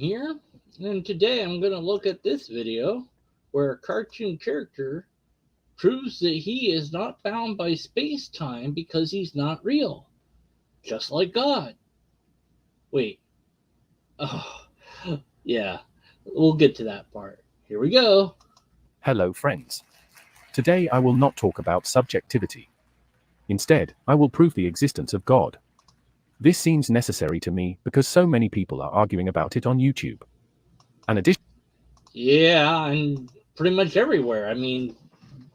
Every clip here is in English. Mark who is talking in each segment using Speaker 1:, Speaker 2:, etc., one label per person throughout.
Speaker 1: here, and today I'm going to look at this video where a cartoon character proves that he is not bound by space-time because he's not real, just like God. Wait, oh, yeah, we'll get to that part. Here we go.
Speaker 2: Hello friends. Today I will not talk about subjectivity. Instead, I will prove the existence of God. This seems necessary to me because so many people are arguing about it on YouTube.
Speaker 1: Yeah, and pretty much everywhere. I mean,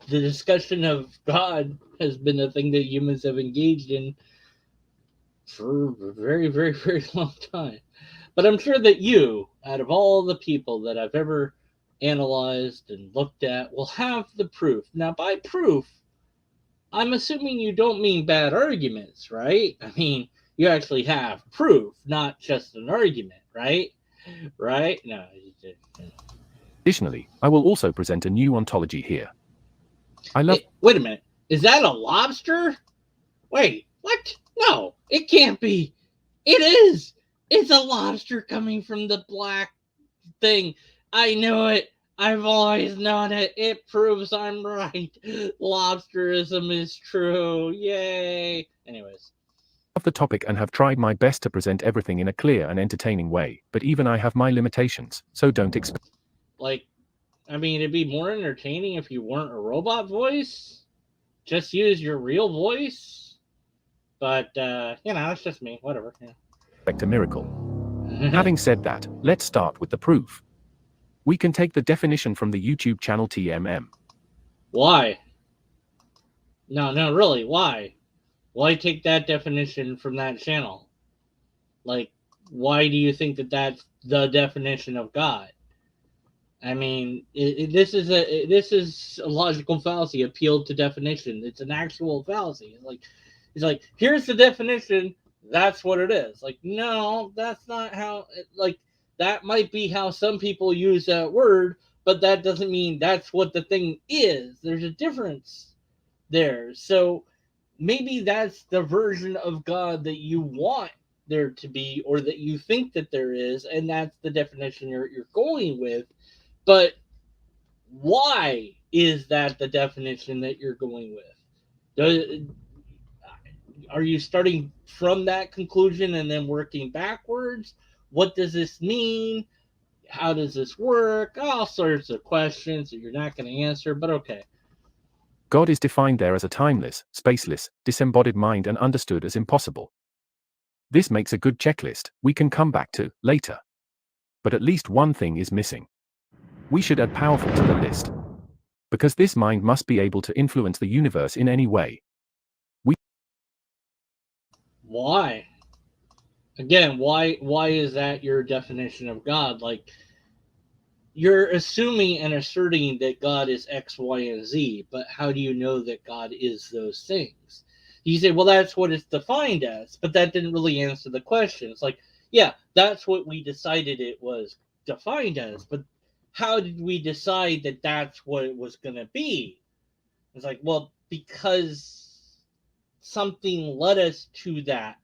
Speaker 1: the discussion of God has been a thing that humans have engaged in for a very, very, very long time. But I'm sure that you, out of all the people that I've ever analyzed and looked at, will have the proof. Now, by proof, I'm assuming you don't mean bad arguments, right? I mean, you actually have proof, not just an argument, right? Right? No.
Speaker 2: Additionally, I will also present a new ontology here.
Speaker 1: Wait a minute. Is that a lobster? Wait, what? No, it can't be. It is. It's a lobster coming from the black thing. I knew it. I've always known it. It proves I'm right. Lobsterism is true. Yay. Anyways.
Speaker 2: I love the topic and have tried my best to present everything in a clear and entertaining way, but even I have my limitations, so don't expect.
Speaker 1: I mean, it'd be more entertaining if you weren't a robot voice. Just use your real voice. But, it's just me. Whatever. Yeah.
Speaker 2: Expect a miracle. Having said that, let's start with the proof. We can take the definition from the YouTube channel TMM.
Speaker 1: Why? No, really, why? Why take that definition from that channel? Why do you think that that's the definition of God? I mean, this is a logical fallacy appealed to definition. It's an actual fallacy. It's like here's the definition. That's what it is. No, that's not how. That might be how some people use that word, but that doesn't mean that's what the thing is. There's a difference there. So maybe that's the version of God that you want there to be, or that you think that there is, and that's the definition you're going with. But why is that the definition that you're going with? Are you starting from that conclusion and then working backwards? What does this mean? How does this work? All sorts of questions that you're not going to answer, but okay.
Speaker 2: God is defined there as a timeless, spaceless, disembodied mind and understood as impossible. This makes a good checklist we can come back to later. But at least one thing is missing. We should add powerful to the list. Because this mind must be able to influence the universe in any way.
Speaker 1: Why? Again, why is that your definition of God? You're assuming and asserting that God is X, Y, and Z, but how do you know that God is those things? You say, well, that's what it's defined as, but that didn't really answer the question. It's yeah, that's what we decided it was defined as, but how did we decide that that's what it was going to be? It's well, because something led us to that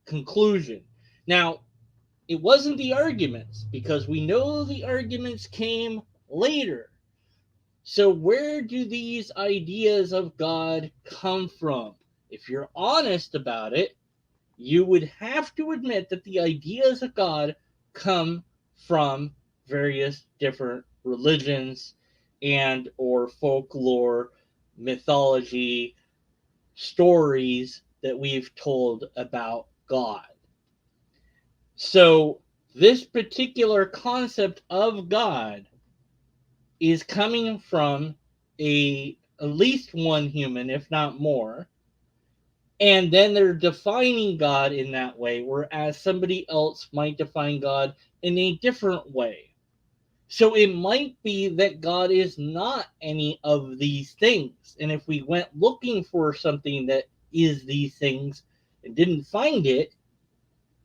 Speaker 1: conclusion. Now, it wasn't the arguments, because we know the arguments came later. So where do these ideas of God come from? If you're honest about it, you would have to admit that the ideas of God come from various different religions and or folklore, mythology, stories that we've told about God. So this particular concept of God is coming from at least one human, if not more. And then they're defining God in that way, whereas somebody else might define God in a different way. So it might be that God is not any of these things. And if we went looking for something that is these things and didn't find it,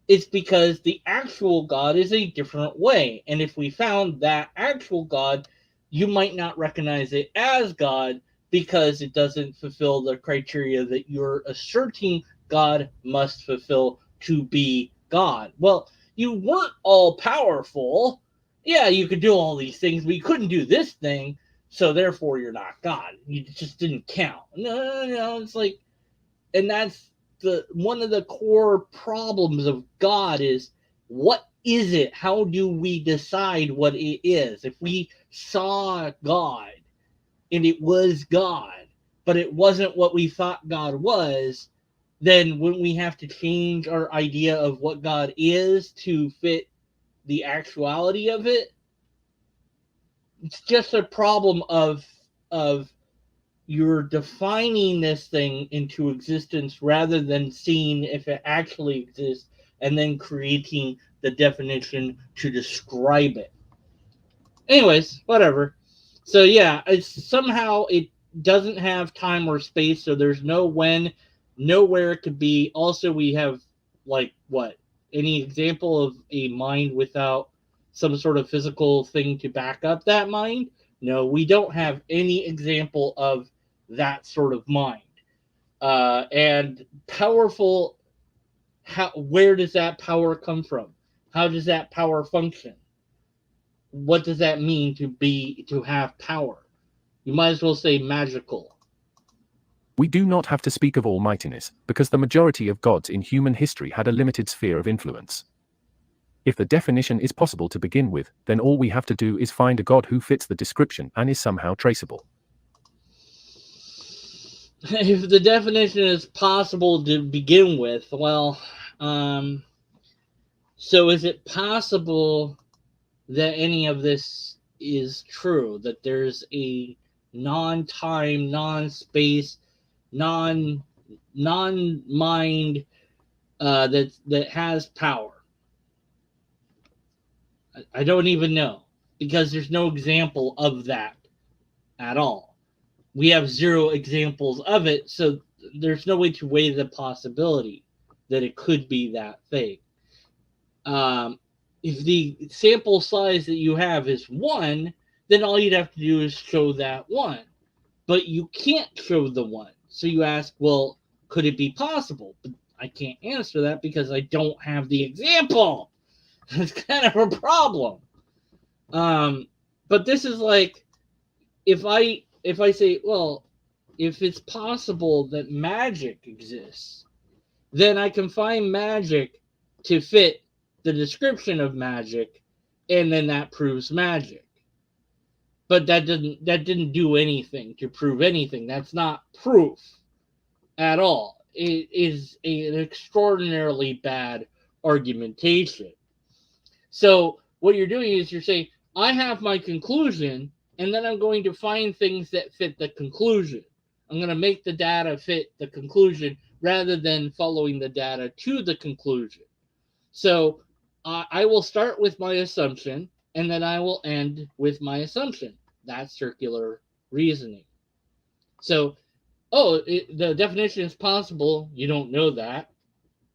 Speaker 1: it's because the actual God is a different way. And if we found that actual God, you might not recognize it as God because it doesn't fulfill the criteria that you're asserting God must fulfill to be God. Well, you weren't all powerful. Yeah, you could do all these things, but you couldn't do this thing, so therefore you're not God. You just didn't count. No, it's like, and that's the one of the core problems of God is, what is it? How do we decide what it is? If we saw God and it was God, but it wasn't what we thought God was, then wouldn't we have to change our idea of what God is to fit the actuality of it? It's just a problem of you're defining this thing into existence rather than seeing if it actually exists and then creating the definition to describe it. Anyways, whatever. So yeah, it's somehow it doesn't have time or space, so there's no when, nowhere it could be. Also, we have like what? Any example of a mind without some sort of physical thing to back up that mind? No, we don't have any example of that sort of mind. And powerful, where does that power come from? How does that power function? What does that mean to have power? You might as well say magical.
Speaker 2: We do not have to speak of almightiness, because the majority of gods in human history had a limited sphere of influence. If the definition is possible to begin with, then all we have to do is find a god who fits the description and is somehow traceable.
Speaker 1: If the definition is possible to begin with, well, so is it possible that any of this is true? That there's a non-time, non-space, non-mind that has power? I don't even know, because there's no example of that at all. We have zero examples of it, so there's no way to weigh the possibility that it could be that thing. If the sample size that you have is 1, then all you'd have to do is show that 1. But you can't show the 1. So you ask, well, could it be possible? But I can't answer that because I don't have the example. It's kind of a problem. But this is like, if I say, well, if it's possible that magic exists, then I can find magic to fit the description of magic, and then that proves magic. But that didn't do anything to prove anything. That's not proof at all. It is an extraordinarily bad argumentation. So what you're doing is you're saying, I have my conclusion, and then I'm going to find things that fit the conclusion. I'm going to make the data fit the conclusion rather than following the data to the conclusion. So I will start with my assumption, and then I will end with my assumption. That's circular reasoning. So, the definition is possible. You don't know that.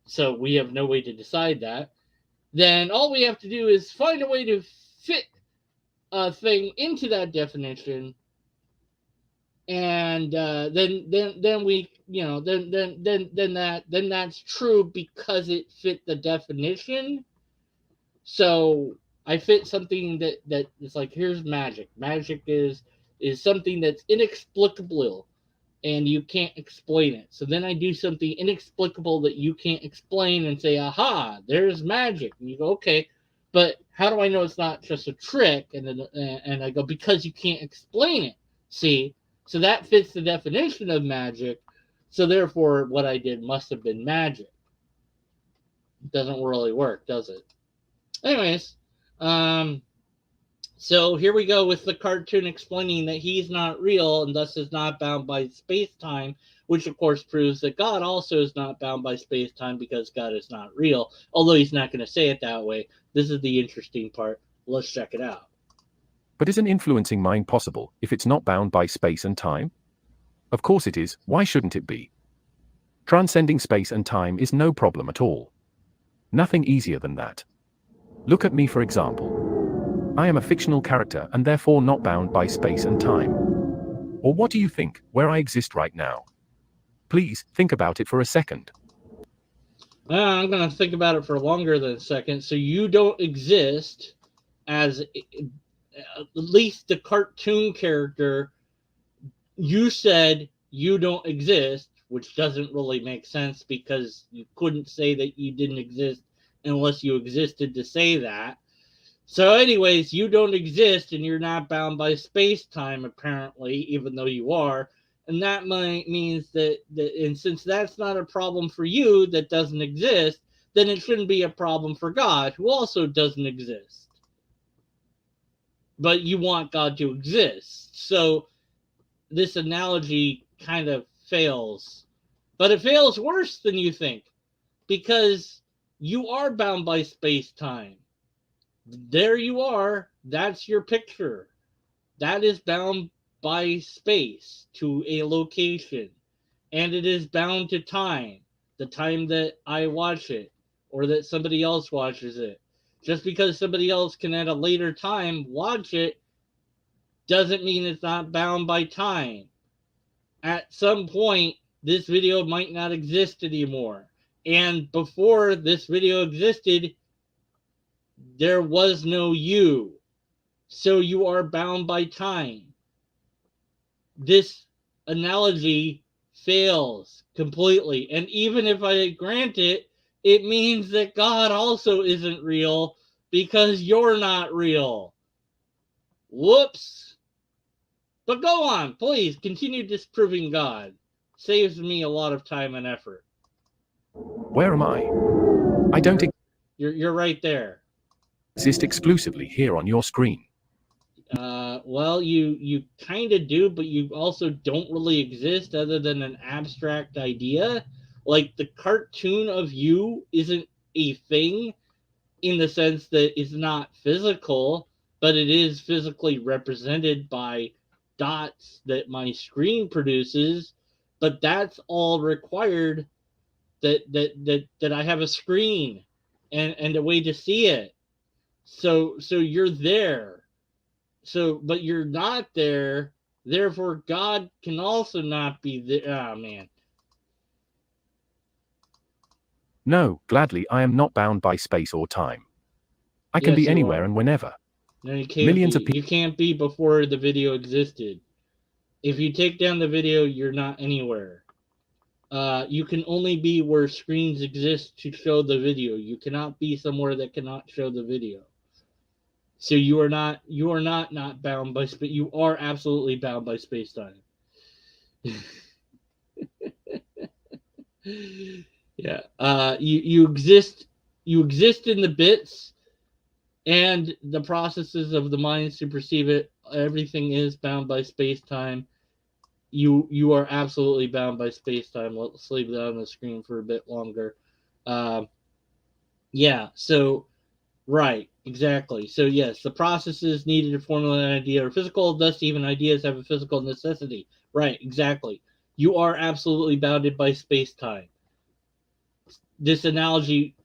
Speaker 1: So we have no way to decide that. Then all we have to do is find a way to fit a thing into that definition, and then we, then that's true because it fit the definition. So I fit something that is like, here's magic. Magic is something that's inexplicable and you can't explain it. So then I do something inexplicable that you can't explain and say, aha, there's magic. And you go, okay, but how do I know it's not just a trick? And I go, because you can't explain it. See? So that fits the definition of magic. So therefore, what I did must have been magic. It doesn't really work, does it? Anyways, so here we go with the cartoon explaining that he's not real and thus is not bound by space-time, which of course proves that God also is not bound by space-time because God is not real, although he's not going to say it that way. This is the interesting part. Let's check it out.
Speaker 2: But is an influencing mind possible if it's not bound by space and time? Of course it is. Why shouldn't it be? Transcending space and time is no problem at all. Nothing easier than that. Look at me, for example. I am a fictional character and therefore not bound by space and time. Or what do you think, where I exist right now? Please, think about it for a second.
Speaker 1: I'm going to think about it for longer than a second. So you don't exist as at least the cartoon character. You said you don't exist, which doesn't really make sense because you couldn't say that you didn't exist unless you existed to say that. So, anyways, you don't exist and you're not bound by space time, apparently, even though you are. And that might means and since that's not a problem for you that doesn't exist, then it shouldn't be a problem for God, who also doesn't exist. But you want God to exist. So, this analogy kind of fails. But it fails worse than you think, because you are bound by space time. There you are. That's your picture. That is bound by space to a location. And it is bound to time. The time that I watch it or that somebody else watches it. Just because somebody else can at a later time watch it doesn't mean it's not bound by time. At some point, this video might not exist anymore. And before this video existed, there was no you. So you are bound by time. This analogy fails completely. And even if I grant it, it means that God also isn't real because you're not real. Whoops. But go on, please continue disproving God. Saves me a lot of time and effort.
Speaker 2: Where am I? I don't
Speaker 1: You're right there.
Speaker 2: exist exclusively here on your screen.
Speaker 1: Well, you kind of do, but you also don't really exist other than an abstract idea. Like the cartoon of you isn't a thing in the sense that it's not physical, but it is physically represented by dots that my screen produces. But that's all required that I have a screen and a way to see it. So you're there. So but you're not there. Therefore, God can also not be there. Oh man.
Speaker 2: No, gladly, I am not bound by space or time. I can
Speaker 1: Yes,
Speaker 2: be
Speaker 1: you
Speaker 2: anywhere
Speaker 1: are.
Speaker 2: and whenever.
Speaker 1: No, you can't
Speaker 2: Millions
Speaker 1: be.
Speaker 2: of people.
Speaker 1: You can't be before the video existed. If you take down the video, you're not anywhere. You can only be where screens exist to show the video. You cannot be somewhere that cannot show the video. So you are not bound by space. You are absolutely bound by space time. Yeah. You exist in the bits and the processes of the minds to perceive it. Everything is bound by space time. You are absolutely bound by space time. Let's leave that on the screen for a bit longer. Yeah. So right, exactly. So yes, the processes needed to formulate an idea are physical, thus even ideas have a physical necessity. Right, exactly. You are absolutely bounded by space-time. This analogy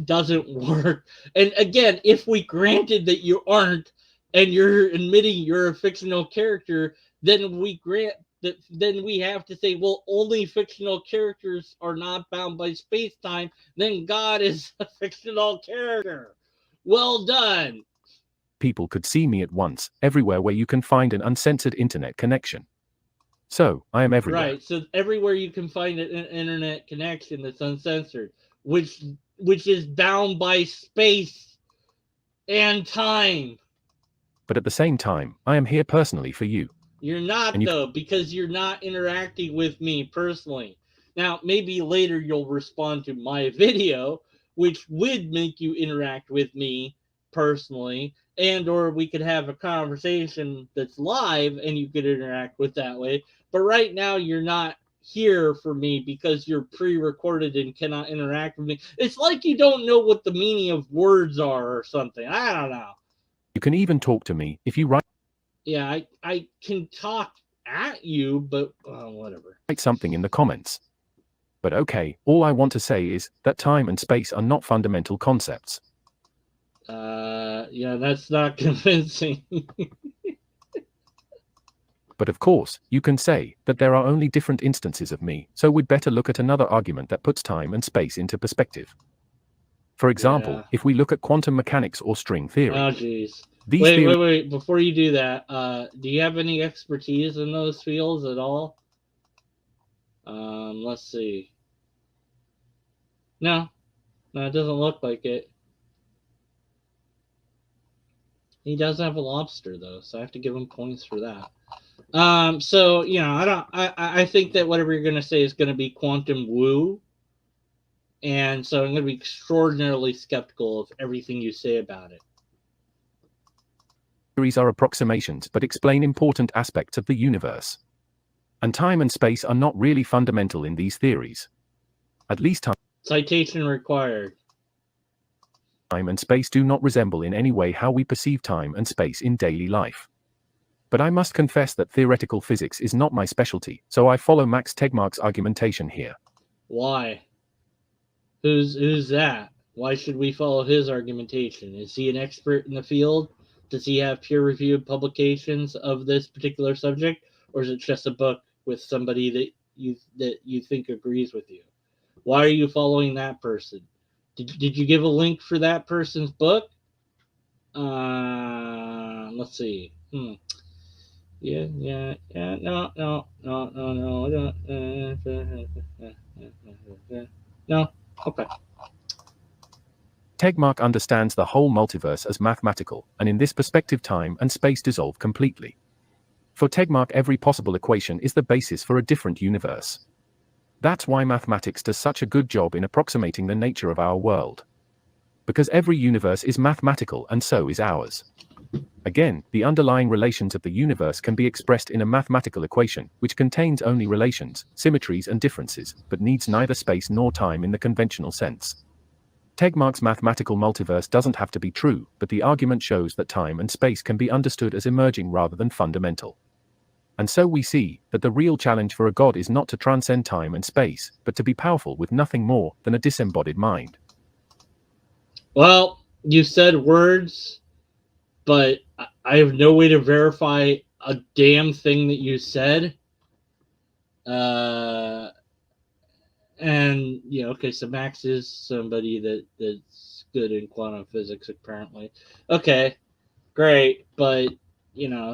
Speaker 1: doesn't work. And again, if we granted that you aren't and you're admitting you're a fictional character, then we grant that then we have to say, well, only fictional characters are not bound by space-time, then God is a fictional character. Well done.
Speaker 2: People could see me at once, everywhere where you can find an uncensored internet connection. So, I am everywhere.
Speaker 1: Right. So everywhere you can find an internet connection that's uncensored, which is bound by space and time.
Speaker 2: But at the same time, I am here personally for you.
Speaker 1: You're not,
Speaker 2: And you
Speaker 1: though, because you're not interacting with me personally. Now, maybe later you'll respond to my video, which would make you interact with me personally, and or we could have a conversation that's live and you could interact with that way. But right now you're not here for me because you're pre-recorded and cannot interact with me. It's like you don't know what the meaning of words are or something. I don't know.
Speaker 2: can even talk to me if you write
Speaker 1: Yeah, I can talk at you, but whatever.
Speaker 2: something in the comments. But okay, all I want to say is that time and space are not fundamental concepts.
Speaker 1: Yeah, that's not convincing.
Speaker 2: But of course, you can say that there are only different instances of me, so we'd better look at another argument that puts time and space into perspective. For example, if we look at quantum mechanics or string theory.
Speaker 1: Oh, jeez.
Speaker 2: These theories...
Speaker 1: Wait. Before you do that, do you have any expertise in those fields at all? Let's see. No, it doesn't look like it. He does have a lobster though, so I have to give him points for that. So I think that whatever you're gonna say is gonna be quantum woo, and so I'm gonna be extraordinarily skeptical of everything you say about it.
Speaker 2: Theories are approximations, but explain important aspects of the universe. And time and space are not really fundamental in these theories. At least time.
Speaker 1: Citation required.
Speaker 2: Time and space do not resemble in any way how we perceive time and space in daily life. But I must confess that theoretical physics is not my specialty, so I follow Max Tegmark's argumentation here.
Speaker 1: Why? Who's that? Why should we follow his argumentation? Is he an expert in the field? Does he have peer-reviewed publications of this particular subject, or is it just a book with somebody that you think agrees with you? Why are you following that person? Did you give a link for that person's book? Let's see. Yeah. No. No. Okay.
Speaker 2: Tegmark understands the whole multiverse as mathematical, and in this perspective time and space dissolve completely. For Tegmark, every possible equation is the basis for a different universe. That's why mathematics does such a good job in approximating the nature of our world. Because every universe is mathematical and so is ours. Again, the underlying relations of the universe can be expressed in a mathematical equation, which contains only relations, symmetries and differences, but needs neither space nor time in the conventional sense. Tegmark's mathematical multiverse doesn't have to be true, but the argument shows that time and space can be understood as emerging rather than fundamental. And so we see that the real challenge for a god is not to transcend time and space, but to be powerful with nothing more than a disembodied mind.
Speaker 1: Well, you said words, but I have no way to verify a damn thing that you said. And okay, so Max is somebody that's good in quantum physics, apparently. Okay, great, but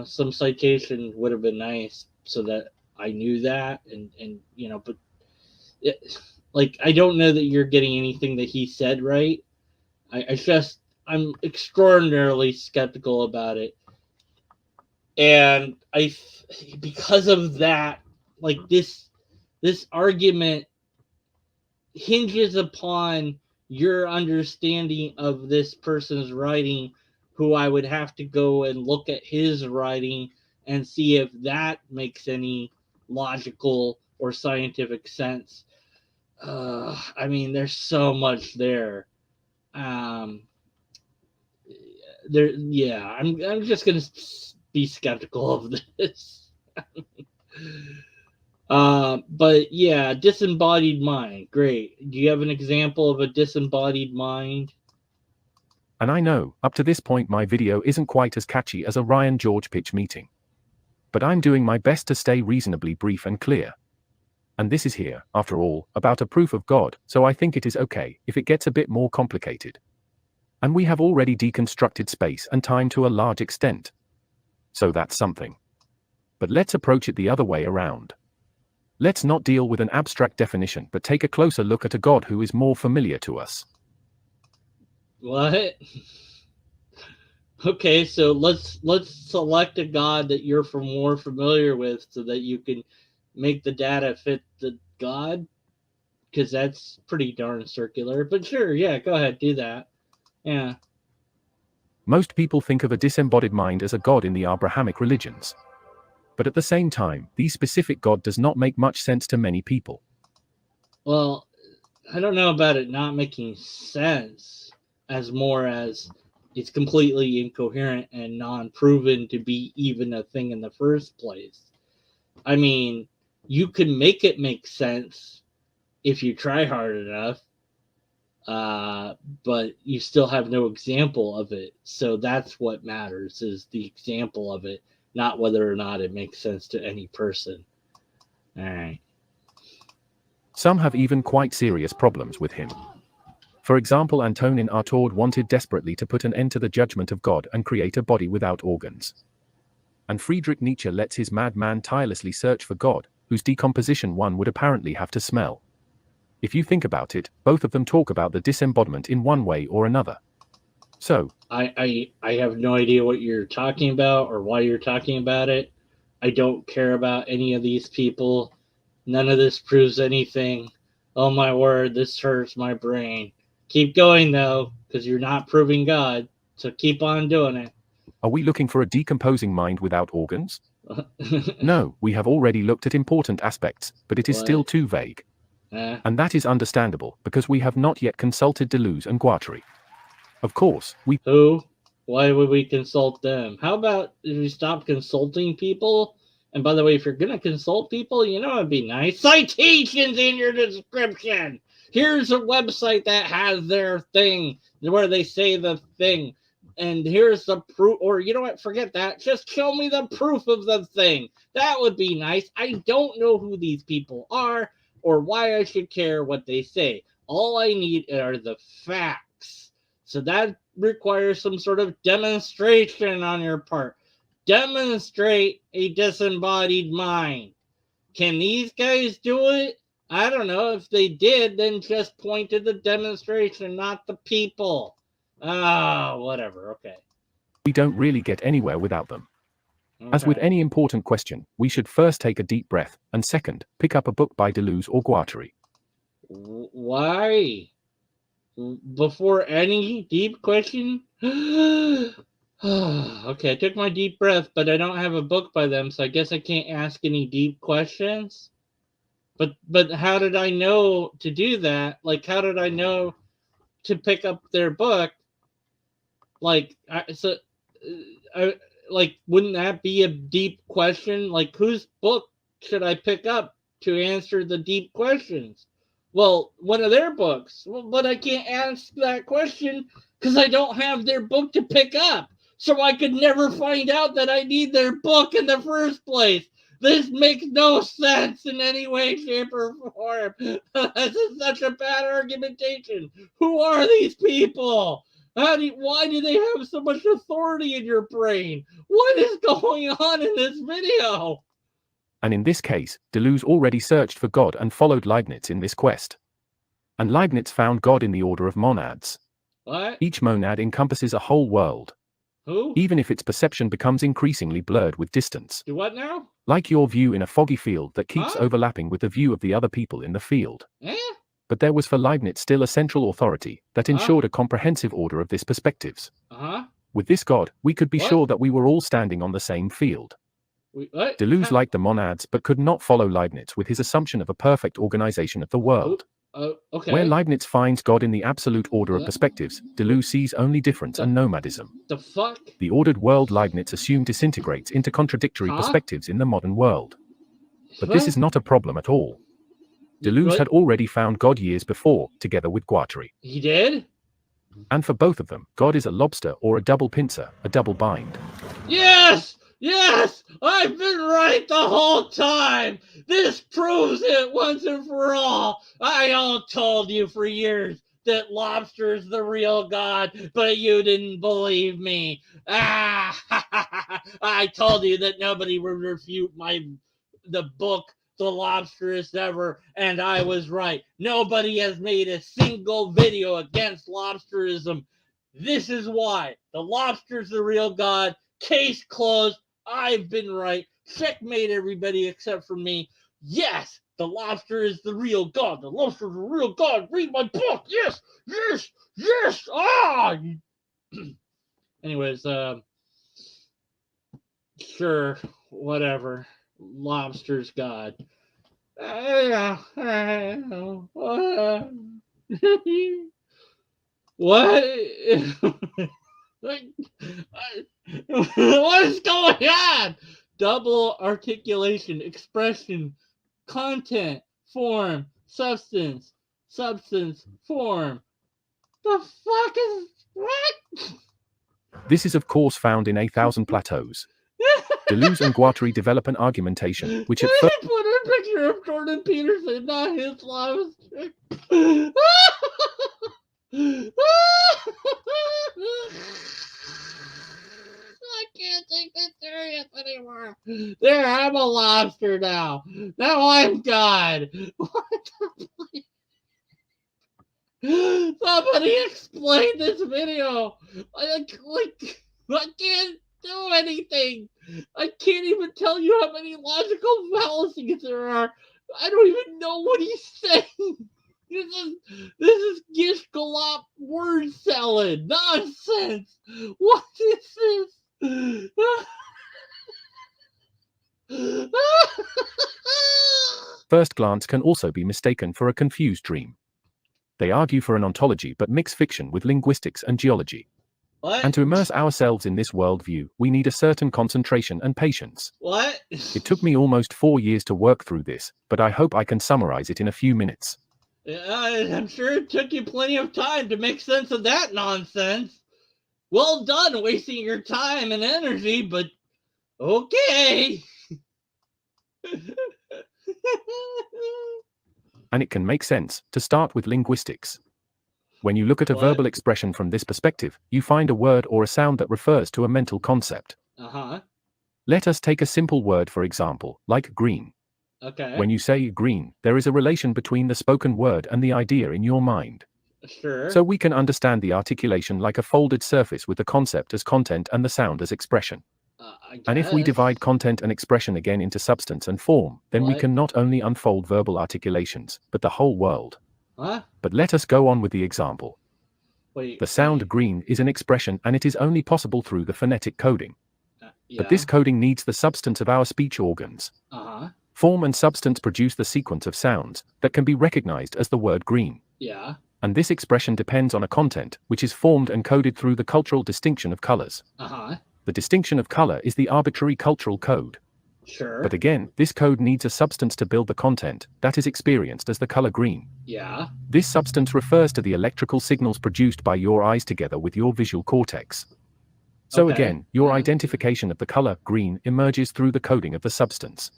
Speaker 1: some citation would have been nice so that I knew that, and but I don't know that you're getting anything that he said right. I'm extraordinarily skeptical about it, and because of that, this argument hinges upon your understanding of this person's writing, who I would have to go and look at his writing and see if that makes any logical or scientific sense. There's so much there. I'm just gonna be skeptical of this. But yeah, disembodied mind. Great. Do you have an example of a disembodied mind?
Speaker 2: And I know, up to this point my video isn't quite as catchy as a Ryan George pitch meeting. But I'm doing my best to stay reasonably brief and clear. And this is here, after all, about a proof of God, so I think it is okay if it gets a bit more complicated. And we have already deconstructed space and time to a large extent. So that's something. But let's approach it the other way around. Let's not deal with an abstract definition, but take a closer look at a God who is more familiar to us.
Speaker 1: What? Okay, so let's select a God that you're more familiar with so that you can make the data fit the God, because that's pretty darn circular. But sure, yeah, go ahead, do that. Yeah.
Speaker 2: Most people think of a disembodied mind as a god in the Abrahamic religions. But at the same time, the specific God does not make much sense to many people.
Speaker 1: Well, I don't know about it not making sense, as more as it's completely incoherent and non-proven to be even a thing in the first place. I mean, you can make it make sense if you try hard enough, but you still have no example of it. So that's what matters, is the example of it, not whether or not it makes sense to any person. All right.
Speaker 2: Some have even quite serious problems with him. For example, Antonin Artaud wanted desperately to put an end to the judgment of God and create a body without organs. And Friedrich Nietzsche lets his madman tirelessly search for God, whose decomposition one would apparently have to smell. If you think about it, both of them talk about the disembodiment in one way or another. So,
Speaker 1: I have no idea what you're talking about or why you're talking about it. I don't care about any of these people. None of this proves anything. Oh my word, this hurts my brain. Keep going though, because you're not proving God. So keep on doing it.
Speaker 2: are we looking for a decomposing mind without organs? No, we have already looked at important aspects, but it is still
Speaker 1: What?
Speaker 2: too vague.
Speaker 1: Eh?
Speaker 2: And that is understandable, because we have not yet consulted Duleuze and Guattari. Of course, we...
Speaker 1: Who? Why would we consult them? How about if we stop consulting people? And by the way, if you're going to consult people, you know it'd be nice. Citations in your description. Here's a website that has their thing where they say the thing. And here's the proof. Or you know what? Forget that. Just show me the proof of the thing. That would be nice. I don't know who these people are or why I should care what they say. All I need are the facts. So that requires some sort of demonstration on your part. Demonstrate a disembodied mind. Can these guys do it? I don't know. If they did, then just point to the demonstration, not the people. Whatever. Okay.
Speaker 2: don't really get anywhere without them. As with any important question, we should first take a deep breath, and second, pick up a book by Duleuze or Guattari.
Speaker 1: Why? Before any deep question? Okay, I took my deep breath, but I don't have a book by them, so I guess I can't ask any deep questions. But how did I know to do that? Like, how did I know to pick up their book? Like, wouldn't that be a deep question? Like, whose book should I pick up to answer the deep questions? Well, one of their books. Well, but I can't ask that question because I don't have their book to pick up. So I could never find out that I need their book in the first place. This makes no sense in any way, shape, or form. This is such a bad argumentation. Who are these people? Why do they have so much authority in your brain? What is going on in this video?
Speaker 2: And in this case, Duleuze already searched for God and followed Leibniz in this quest. And Leibniz found God in the order of monads.
Speaker 1: What?
Speaker 2: Each monad encompasses a whole world.
Speaker 1: Who?
Speaker 2: Even if its perception becomes increasingly blurred with distance.
Speaker 1: Do what now?
Speaker 2: Like your view in a foggy field that keeps overlapping with the view of the other people in the field. But there was for Leibniz still a central authority that ensured a comprehensive order of these perspectives. With this God, we could be sure that we were all standing on the same field. Duleuze liked the monads but could not follow Leibniz with his assumption of a perfect organization of the world.
Speaker 1: Okay.
Speaker 2: Where Leibniz finds God in the absolute order of perspectives, Duleuze sees only difference and nomadism.
Speaker 1: The fuck?
Speaker 2: The ordered world Leibniz assumed disintegrates into contradictory perspectives in the modern world. But this is not a problem at all. Duleuze had already found God years before, together with Guattari.
Speaker 1: He did?
Speaker 2: And for both of them, God is a lobster or a double pincer, a double bind.
Speaker 1: Yes! Yes! I've been right the whole time! This proves it once and for all! I all told you for years that lobster's the real God, but you didn't believe me. I told you that nobody would refute the book, The Lobsterist Ever, and I was right. Nobody has made a single video against lobsterism. This is why. The lobster's the real God. Case closed. I've been right. Checkmate everybody except for me. Yes, the lobster is the real God. The lobster is the real God. Read my book. Yes, yes, yes. Anyways, sure, whatever. Lobster's God. What? What is going on? Double articulation, expression, content, form, substance, form. The fuck is what?
Speaker 2: This is of course found in 1,000 plateaus. Duleuze and Guttari develop an argumentation, which at
Speaker 1: Can
Speaker 2: first
Speaker 1: I put a picture of Jordan Peterson, not his lobster? I can't take this serious anymore. There, I'm a lobster now. Now I'm God. What the Somebody explain this video. I can't do anything. I can't even tell you how many logical fallacies there are. I don't even know what he's saying. This is gish galop word salad nonsense. What is this?
Speaker 2: first glance can also be mistaken for a confused dream. They argue for an ontology but mix fiction with linguistics and geology.
Speaker 1: What?
Speaker 2: And to immerse ourselves in this worldview, we need a certain concentration and patience.
Speaker 1: What?
Speaker 2: It took me almost 4 years to work through this, but I hope I can summarize it in a few minutes.
Speaker 1: I'm sure it took you plenty of time to make sense of that nonsense. Well done wasting your time and energy, but okay.
Speaker 2: And it can make sense, to start with linguistics. When you look at a
Speaker 1: What?
Speaker 2: verbal expression from this perspective, you find a word or a sound that refers to a mental concept.
Speaker 1: Uh-huh.
Speaker 2: Let us take a simple word for example, like green.
Speaker 1: Okay.
Speaker 2: When you say green, there is a relation between the spoken word and the idea in your mind.
Speaker 1: Sure.
Speaker 2: So we can understand the articulation like a folded surface with the concept as content and the sound as expression. And if we divide content and expression again into substance and form, then we
Speaker 1: What?
Speaker 2: can not only unfold verbal articulations, but the whole world.
Speaker 1: Huh?
Speaker 2: But let us go on with the example.
Speaker 1: Wait.
Speaker 2: The sound green is an expression and it is only possible through the phonetic coding.
Speaker 1: Yeah.
Speaker 2: But this coding needs the substance of our speech organs.
Speaker 1: Uh-huh.
Speaker 2: Form and substance produce the sequence of sounds that can be recognized as the word green.
Speaker 1: Yeah.
Speaker 2: And this expression depends on a content, which is formed and coded through the cultural distinction of colors.
Speaker 1: Uh-huh.
Speaker 2: The distinction of color is the arbitrary cultural code.
Speaker 1: Sure.
Speaker 2: But again, this code needs a substance to build the content that is experienced as the color green.
Speaker 1: Yeah.
Speaker 2: This substance refers to the electrical signals produced by your eyes together with your visual cortex. So
Speaker 1: Okay.
Speaker 2: again, your identification of the color green emerges through the coding of the substance.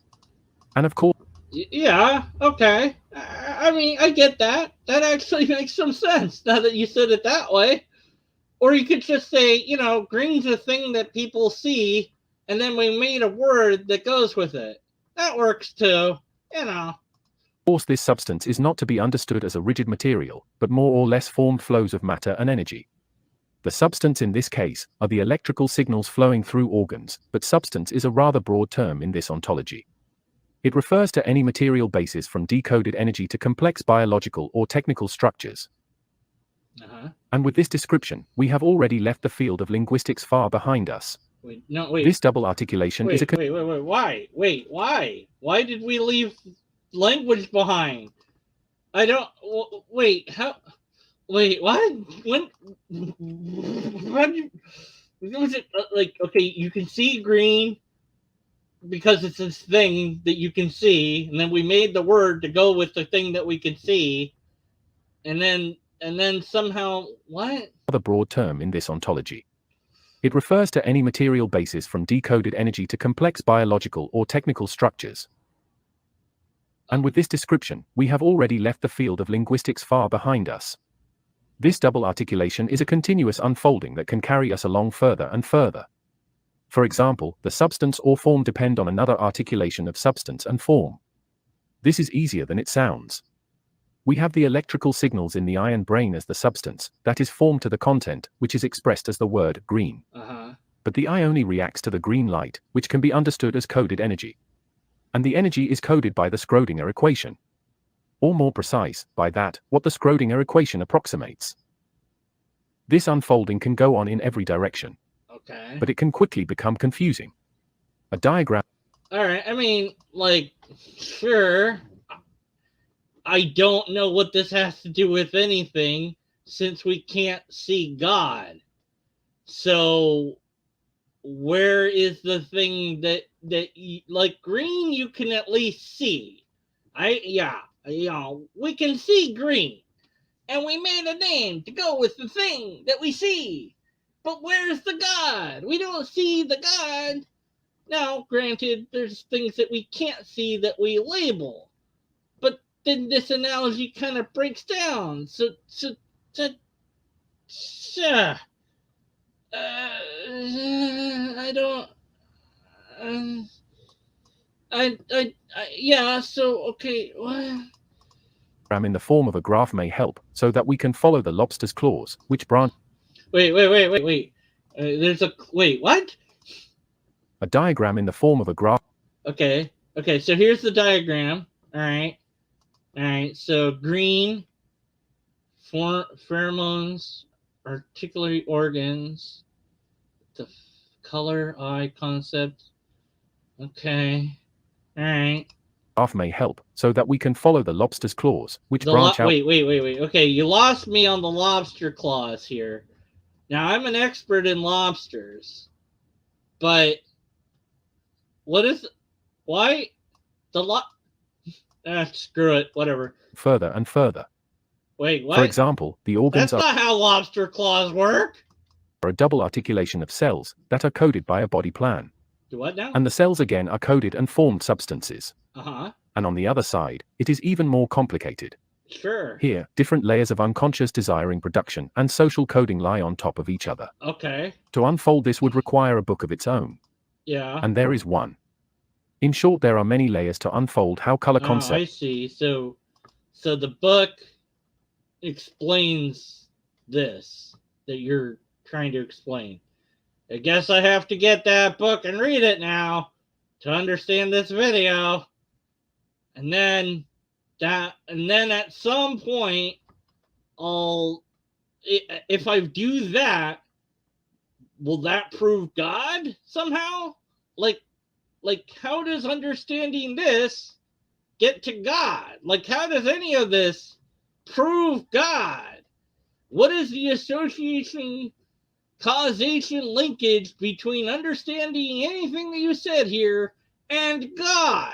Speaker 2: And of course,
Speaker 1: Yeah, okay. I mean, I get that. That actually makes some sense now that you said it that way. Or you could just say, green's a thing that people see, and then we made a word that goes with it. That works too,
Speaker 2: this substance is not to be understood as a rigid material, but more or less formed flows of matter and energy. The substance in this case are the electrical signals flowing through organs, but substance is a rather broad term in this ontology. It refers to any material basis from decoded energy to complex biological or technical structures.
Speaker 1: Uh-huh.
Speaker 2: And with this description, we have already left the field of linguistics far behind us.
Speaker 1: Wait.
Speaker 2: This double articulation is a...
Speaker 1: Wait, why? Why did we leave language behind? I don't... Wait, how... Wait, what? When was it, okay, you can see green because it's this thing that you can see, and then we made the word to go with the thing that we can see, and then somehow, what?
Speaker 2: Another broad term in this ontology. It refers to any material basis from decoded energy to complex biological or technical structures. And with this description, we have already left the field of linguistics far behind us. This double articulation is a continuous unfolding that can carry us along further and further. For example, the substance or form depend on another articulation of substance and form. This is easier than it sounds. We have the electrical signals in the eye and brain as the substance that is formed to the content, which is expressed as the word green.
Speaker 1: Uh-huh.
Speaker 2: But the eye only reacts to the green light, which can be understood as coded energy. And the energy is coded by the Schrödinger equation. Or more precise, by that, what the Schrödinger equation approximates. This unfolding can go on in every direction.
Speaker 1: Okay.
Speaker 2: But it can quickly become confusing. A diagram...
Speaker 1: Alright, I mean, sure. I don't know what this has to do with anything, since we can't see God. So, where is the thing that green you can at least see? We can see green. And we made a name to go with the thing that we see. But where's the God? We don't see the God. Now, granted, there's things that we can't see that we label, but then this analogy kind of breaks down. So I don't. Um, yeah. So okay. What?
Speaker 2: In the form of a graph may help, so that we can follow the lobster's claws, which branch.
Speaker 1: Wait. There's a wait. What?
Speaker 2: A diagram in the form of a graph.
Speaker 1: Okay. Okay. So here's the diagram. All right. All right. So green, pheromones, articulatory organs, the color eye concept. Okay. All right.
Speaker 2: Graph may help, so that we can follow the lobster's claws, which branch out.
Speaker 1: Wait. Okay, you lost me on the lobster claws here. Now, I'm an expert in lobsters, but why the screw it, whatever.
Speaker 2: Further and further.
Speaker 1: Wait, what?
Speaker 2: For example, the organs
Speaker 1: That's not how lobster claws work.
Speaker 2: are a double articulation of cells that are coded by a body plan.
Speaker 1: Do what now?
Speaker 2: And the cells again are coded and formed substances.
Speaker 1: Uh-huh.
Speaker 2: And on the other side, it is even more complicated.
Speaker 1: Sure.
Speaker 2: Here, different layers of unconscious desiring production and social coding lie on top of each other.
Speaker 1: Okay.
Speaker 2: To unfold this would require a book of its own.
Speaker 1: Yeah.
Speaker 2: And there is one. In short, there are many layers to unfold how color concept.
Speaker 1: I see. So the book explains this that you're trying to explain. I guess I have to get that book and read it now to understand this video. And then at some point, if I do that, will that prove God somehow? Like how does understanding this get to God? Like, how does any of this prove God? What is the association, causation, linkage between understanding anything that you said here and God?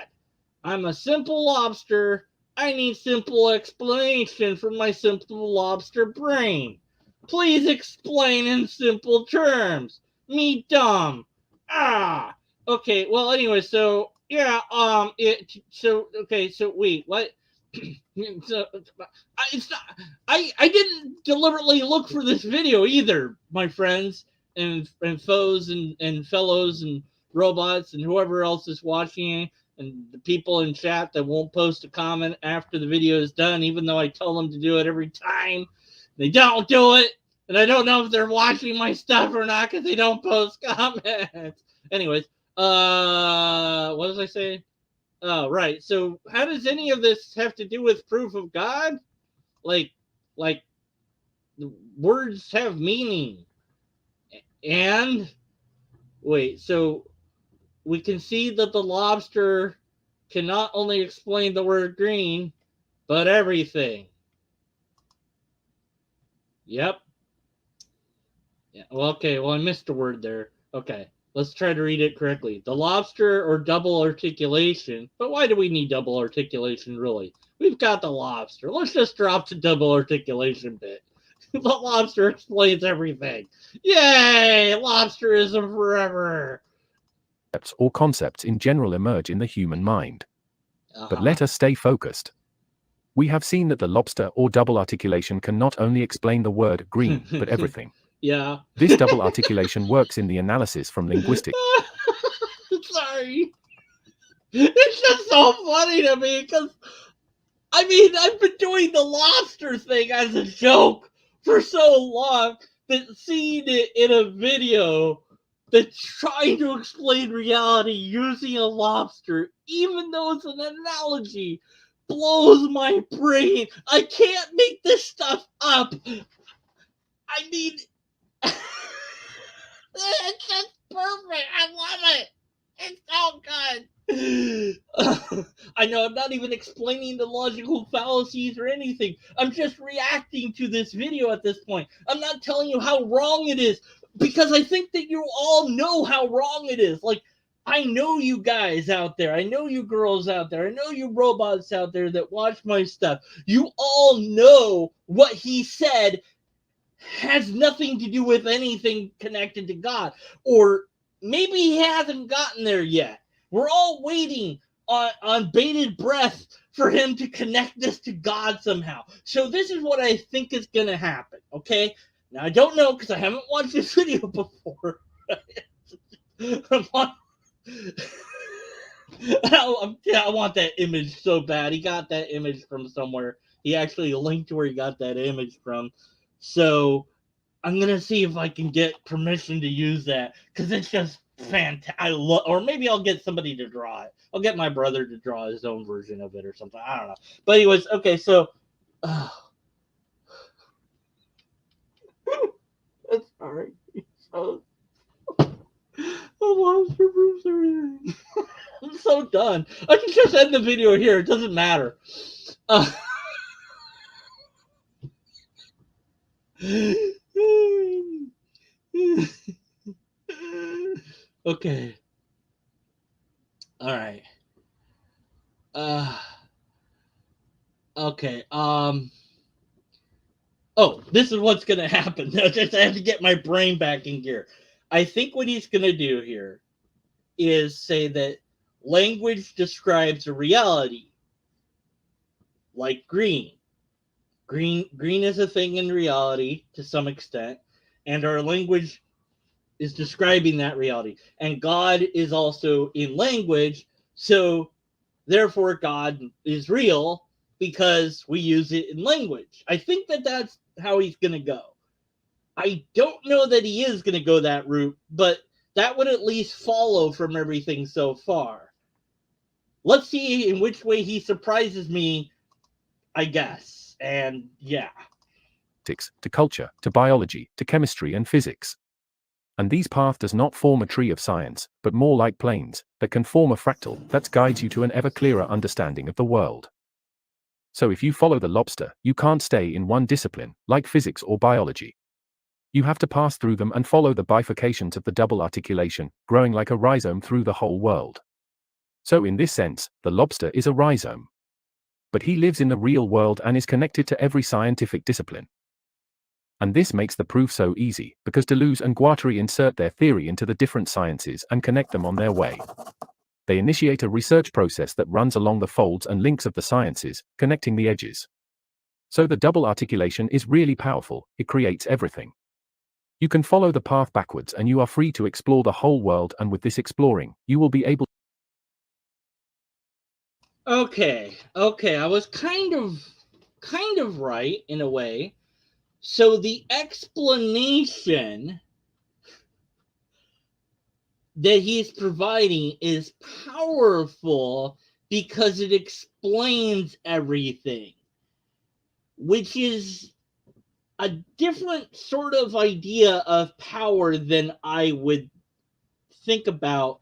Speaker 1: I'm a simple lobster. I need simple explanation from my simple lobster brain. Please explain in simple terms. Me dumb. Okay, well, anyway, so, yeah, so wait, what? So, I didn't deliberately look for this video either, my friends and foes and fellows and robots and whoever else is watching and the people in chat that won't post a comment after the video is done, even though I tell them to do it every time. They don't do it, and I don't know if they're watching my stuff or not because they don't post comments. Anyways, what was I saying? Oh, right. So how does any of this have to do with proof of God? Like the words have meaning. And wait, so we can see that the lobster can not only explain the word green, but everything. Yep. Yeah. Well, okay. Well, I missed a word there. Okay. Let's try to read it correctly. The lobster or double articulation. But why do we need double articulation, really? We've got the lobster. Let's just drop the double articulation bit. The lobster explains everything. Yay! Lobsterism forever.
Speaker 2: Or concepts in general emerge in the human mind. But let us stay focused. We have seen that the lobster or double articulation can not only explain the word green, but everything.
Speaker 1: Yeah.
Speaker 2: This double articulation works in the analysis from linguistics.
Speaker 1: Sorry. It's just so funny to me because, I mean, I've been doing the lobster thing as a joke for so long that seeing it in a video that's trying to explain reality using a lobster, even though it's an analogy, blows my brain. I can't make this stuff up. I mean, it's just perfect. I love it. It's so good. I know I'm not even explaining the logical fallacies or anything. I'm just reacting to this video at this point. I'm not telling you how wrong it is because I think that you all know how wrong it is. Like, I know you guys out there. I know you girls out there. I know you robots out there that watch my stuff. You all know what he said has nothing to do with anything connected to God or maybe he hasn't gotten there yet. We're all waiting on bated breath for him to connect this to God somehow. So this is what I think is going to happen, okay? Now, I don't know because I haven't watched this video before. I want that image so bad. He got that image from somewhere. He actually linked to where he got that image from. So I'm gonna see if I can get permission to use that because it's just fantastic. Or maybe I'll get somebody to draw it. I'll get my brother to draw his own version of it or something. I don't know. But anyways, okay. So, I'm sorry. So, lobster proofs everything. I'm so done. I can just end the video here. It doesn't matter. Okay. All right. Okay. Oh, this is what's gonna happen. I have to get my brain back in gear. I think what he's gonna do here is say that language describes a reality, like green. Green is a thing in reality to some extent, and our language is describing that reality. And God is also in language, so therefore God is real because we use it in language. I think that that's how he's going to go. I don't know that he is going to go that route, but that would at least follow from everything so far. Let's see in which way he surprises me, I guess. And yeah.
Speaker 2: To culture, to biology, to chemistry and physics. And these paths does not form a tree of science, but more like planes, that can form a fractal, that guides you to an ever clearer understanding of the world. So if you follow the lobster, you can't stay in one discipline, like physics or biology. You have to pass through them and follow the bifurcations of the double articulation, growing like a rhizome through the whole world. So in this sense, the lobster is a rhizome. But he lives in the real world and is connected to every scientific discipline. And this makes the proof so easy, because Duleuze and Guttari insert their theory into the different sciences and connect them on their way. They initiate a research process that runs along the folds and links of the sciences, connecting the edges. So the double articulation is really powerful, it creates everything. You can follow the path backwards and you are free to explore the whole world, and with this exploring, you will be able.
Speaker 1: Okay, I was kind of right in a way. So the explanation that he's providing is powerful because it explains everything, which is a different sort of idea of power than I would think about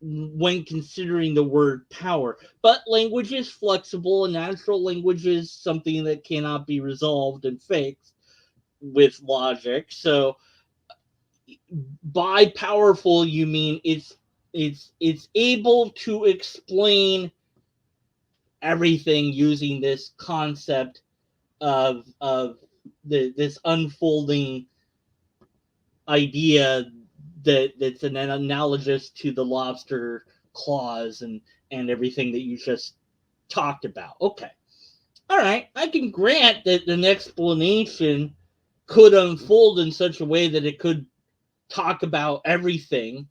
Speaker 1: when considering the word power. But language is flexible, and natural language is something that cannot be resolved and fixed with logic. So by powerful, you mean it's able to explain everything using this concept of this unfolding idea that's an analogous to the lobster claws and everything that you just talked about. Okay. All right. I can grant that an explanation could unfold in such a way that it could talk about everything,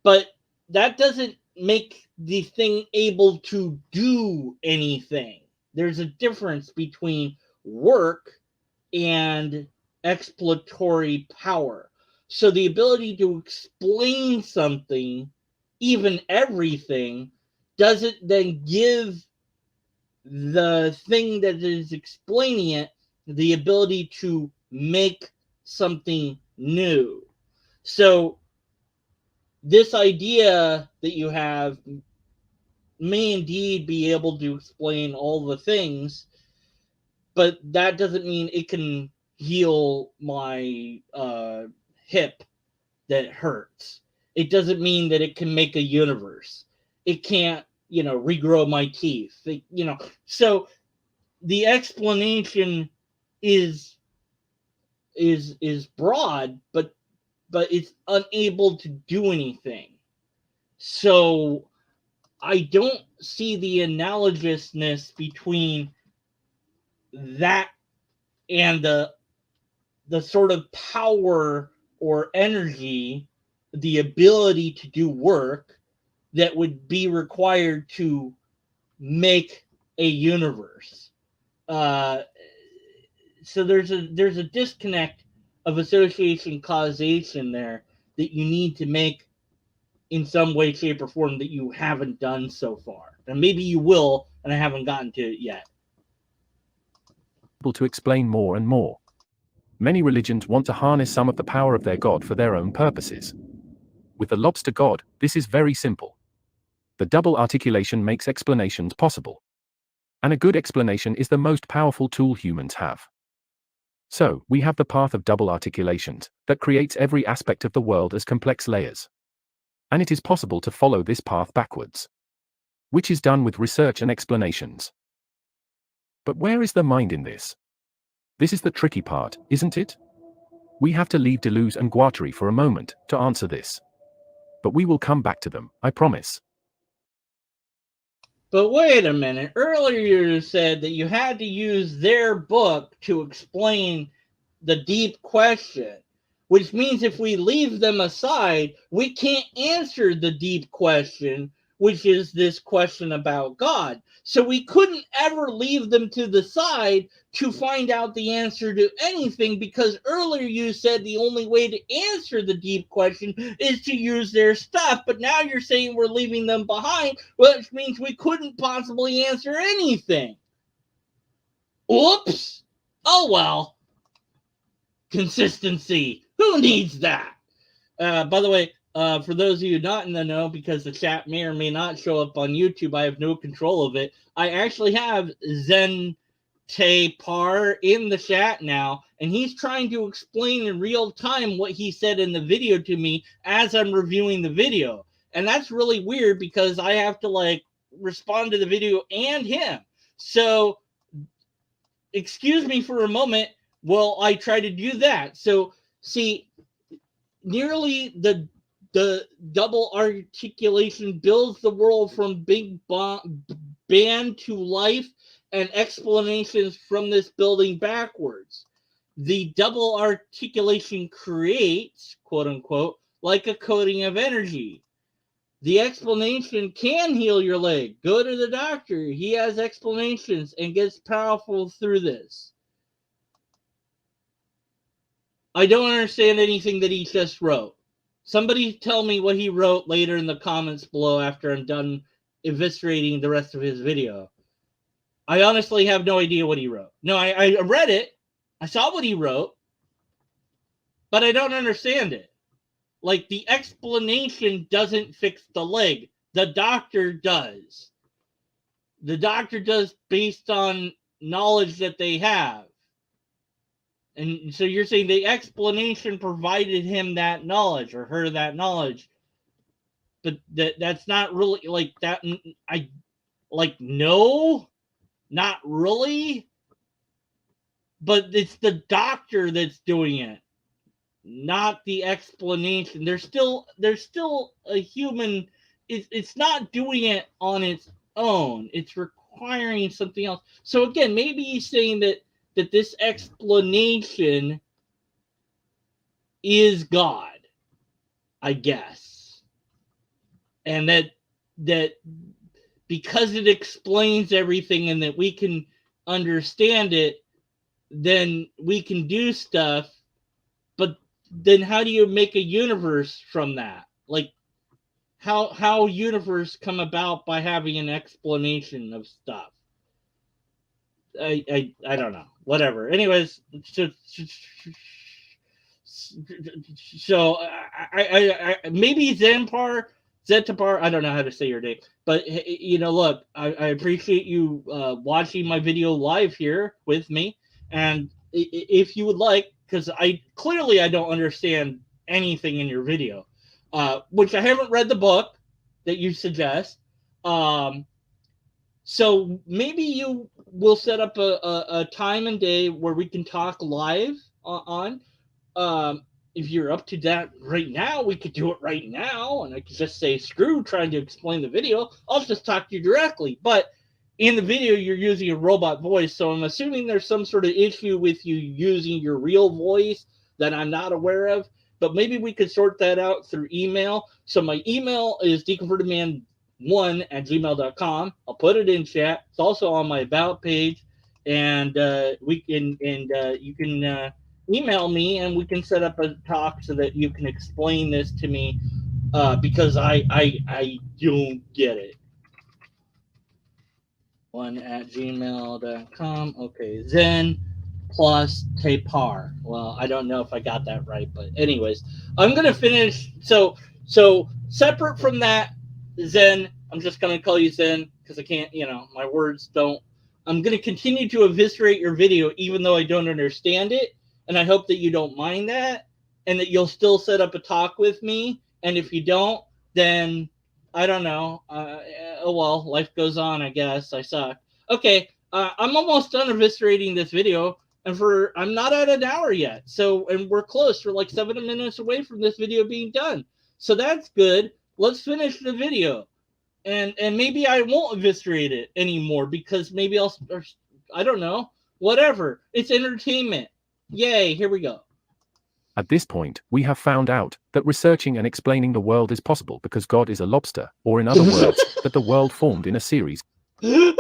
Speaker 1: but that doesn't make the thing able to do anything. There's a difference between work and exploratory power. So the ability to explain something, even everything, doesn't then give the thing that is explaining it the ability to make something new. So this idea that you have may indeed be able to explain all the things, but that doesn't mean it can heal my hip that hurts. It doesn't mean that it can make a universe. It can't, regrow my teeth. So the explanation is broad, but but it's unable to do anything. So I don't see the analogousness between that and the sort of power or energy, the ability to do work that would be required to make a universe. Uh, so there's a disconnect of association causation there that you need to make in some way, shape, or form that you haven't done so far. And maybe you will, and I haven't gotten to it yet.
Speaker 2: To explain more and more. Many religions want to harness some of the power of their god for their own purposes. With the lobster god, this is very simple. The double articulation makes explanations possible. And a good explanation is the most powerful tool humans have. So, we have the path of double articulations that creates every aspect of the world as complex layers. And it is possible to follow this path backwards, which is done with research and explanations. But where is the mind in this? This is the tricky part, isn't it? We have to leave Duleuze and Guttari for a moment to answer this. But we will come back to them, I promise.
Speaker 1: But wait a minute. Earlier you said that you had to use their book to explain the deep question, which means if we leave them aside, we can't answer the deep question, which is this question about God. So we couldn't ever leave them to the side to find out the answer to anything, because earlier you said the only way to answer the deep question is to use their stuff. But now you're saying we're leaving them behind, which means we couldn't possibly answer anything. Oops. Oh well. Consistency. Who needs that? By the way, for those of you not in the know, because the chat may or may not show up on YouTube, I have no control of it. I actually have Zentapir in the chat now, and he's trying to explain in real time what he said in the video to me as I'm reviewing the video. And that's really weird because I have to respond to the video and him. So excuse me for a moment while I try to do that. So see, nearly the double articulation builds the world from big band to life, and explanations from this building backwards. The double articulation creates, quote unquote, like a coating of energy. The explanation can heal your leg. Go to the doctor. He has explanations and gets powerful through this. I don't understand anything that he just wrote. Somebody tell me what he wrote later in the comments below after I'm done eviscerating the rest of his video. I honestly have no idea what he wrote. No, I read it. I saw what he wrote. But I don't understand it. Like, the explanation doesn't fix the leg. The doctor does. The doctor does based on knowledge that they have. And so you're saying the explanation provided him that knowledge or her that knowledge, but that's not really like that. No, not really. But it's the doctor that's doing it, not the explanation. There's still a human. It's not doing it on its own. It's requiring something else. So again, maybe he's saying that this explanation is God, I guess. And that because it explains everything and that we can understand it, then we can do stuff. But then how do you make a universe from that? Like, how universe come about by having an explanation of stuff? I don't know. Whatever. Anyways, so I maybe Zentapir. I don't know how to say your name, but look, I appreciate you watching my video live here with me, and if you would like, because I don't understand anything in your video, which I haven't read the book that you suggest. So maybe you will set up a time and day where we can talk live on. if you're up to that right now, we could do it right now, and I could just say screw trying to explain the video. I'll just talk to you directly. But in the video, you're using a robot voice, so I'm assuming there's some sort of issue with you using your real voice that I'm not aware of. But maybe we could sort that out through email. So my email is deconvertedman1@gmail.com. I'll put it in chat. It's also on my about page, and you can email me, and we can set up a talk so that you can explain this to me, because I don't get it. 1@gmail.com. Okay, Zen plus Tapar. Well, I don't know if I got that right, but anyways, I'm gonna finish. So separate from that, Zen. I'm just gonna call you Zen because I can't. My words don't. I'm gonna continue to eviscerate your video even though I don't understand it, and I hope that you don't mind that, and that you'll still set up a talk with me. And if you don't, then I don't know. Oh well, life goes on, I guess. I suck. Okay, I'm almost done eviscerating this video, and I'm not at an hour yet. So, and we're close. We're like 7 minutes away from this video being done. So that's good. Let's finish the video, and maybe I won't eviscerate it anymore because maybe I don't know. Whatever. It's entertainment. Yay! Here we go.
Speaker 2: At this point, we have found out that researching and explaining the world is possible because God is a lobster, or in other words, that the world formed in a series.
Speaker 1: I'm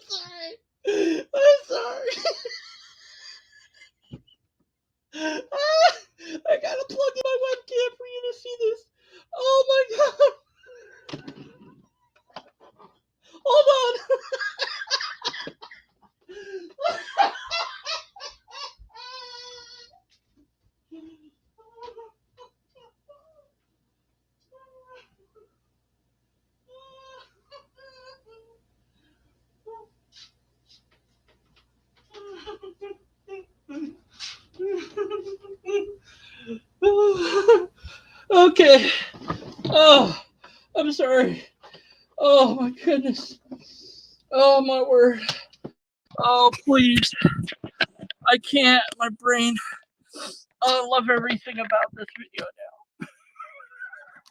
Speaker 1: sorry. I'm sorry. I gotta plug in my webcam for you to see this. Oh my god. Hold on. Okay. Oh, I'm sorry. Oh my goodness. Oh my word. Oh please. I can't. My brain. I love everything about this video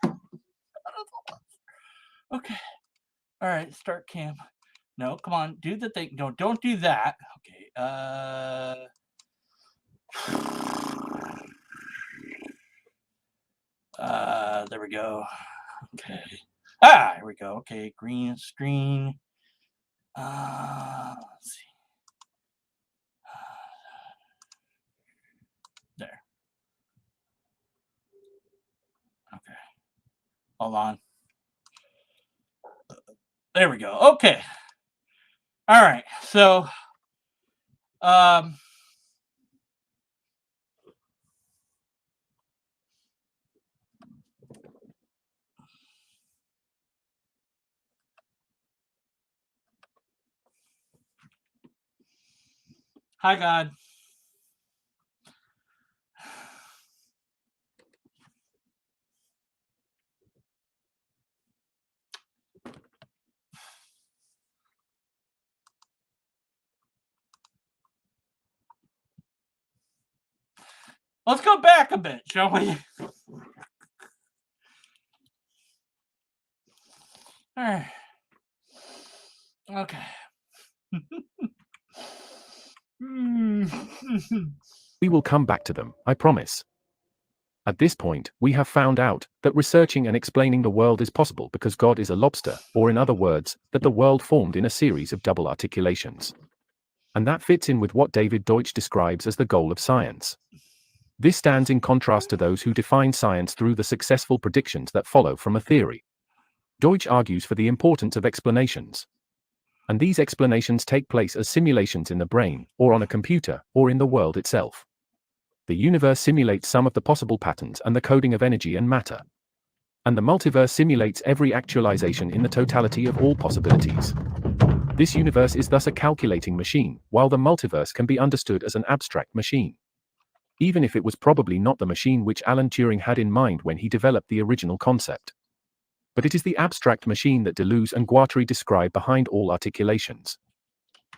Speaker 1: now. Okay. All right. Start cam. No, come on. Do the thing. No, don't do that. Okay. There we go. Okay. Here we go. Okay, green screen. Let's see. There. Okay. Hold on. There we go. Okay. All right. So, hi, God. Let's go back a bit, shall we? All right. Okay.
Speaker 2: We will come back to them, I promise. At this point, we have found out that researching and explaining the world is possible because God is a lobster, or in other words, that the world formed in a series of double articulations. And that fits in with what David Deutsch describes as the goal of science. This stands in contrast to those who define science through the successful predictions that follow from a theory. Deutsch argues for the importance of explanations. And these explanations take place as simulations in the brain, or on a computer, or in the world itself. The universe simulates some of the possible patterns and the coding of energy and matter. And the multiverse simulates every actualization in the totality of all possibilities. This universe is thus a calculating machine, while the multiverse can be understood as an abstract machine. even if it was probably not the machine which Alan Turing had in mind when he developed the original concept. But it is the abstract machine that Duleuze and Guattari describe behind all articulations.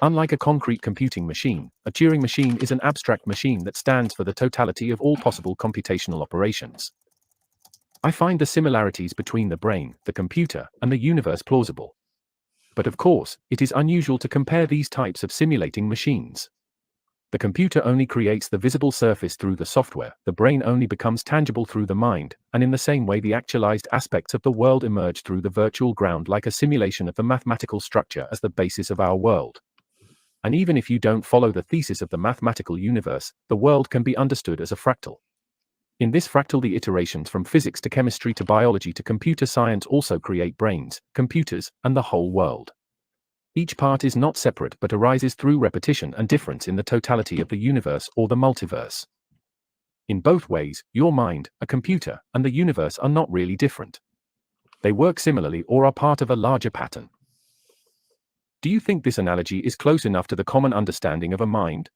Speaker 2: Unlike a concrete computing machine, a Turing machine is an abstract machine that stands for the totality of all possible computational operations. I find the similarities between the brain, the computer, and the universe plausible. But of course, it is unusual to compare these types of simulating machines. The computer only creates the visible surface through the software, the brain only becomes tangible through the mind, and in the same way the actualized aspects of the world emerge through the virtual ground like a simulation of the mathematical structure as the basis of our world. And even if you don't follow the thesis of the mathematical universe, the world can be understood as a fractal. In this fractal, the iterations from physics to chemistry to biology to computer science also create brains, computers, and the whole world. Each part is not separate but arises through repetition and difference in the totality of the universe or the multiverse. In both ways, your mind, a computer, and the universe are not really different. They work similarly or are part of a larger pattern. Do you think this analogy is close enough to the common understanding of a mind?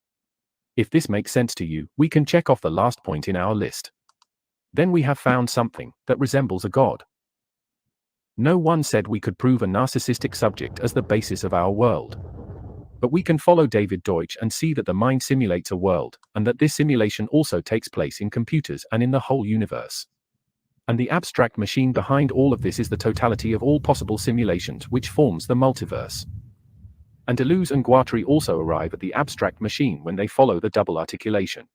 Speaker 2: If this makes sense to you, we can check off the last point in our list. Then we have found something that resembles a god. No one said we could prove a narcissistic subject as the basis of our world. But we can follow David Deutsch and see that the mind simulates a world, and that this simulation also takes place in computers and in the whole universe. And the abstract machine behind all of this is the totality of all possible simulations which forms the multiverse. And Duleuze and Guattari also arrive at the abstract machine when they follow the double articulation.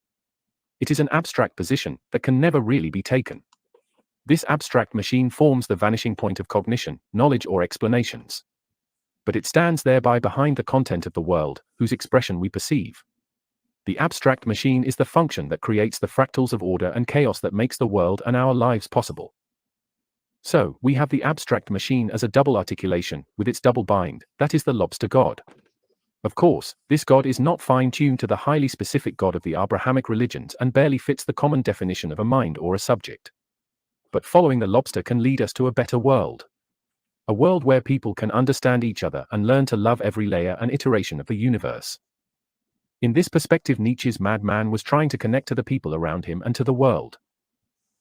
Speaker 2: It is an abstract position that can never really be taken. This abstract machine forms the vanishing point of cognition, knowledge, or explanations. But it stands thereby behind the content of the world, whose expression we perceive. The abstract machine is the function that creates the fractals of order and chaos that makes the world and our lives possible. So, we have the abstract machine as a double articulation, with its double bind, that is the lobster god. Of course, this god is not fine-tuned to the highly specific god of the Abrahamic religions and barely fits the common definition of a mind or a subject. But following the lobster can lead us to a better world. A world where people can understand each other and learn to love every layer and iteration of the universe. In this perspective, Nietzsche's madman was trying to connect to the people around him and to the world.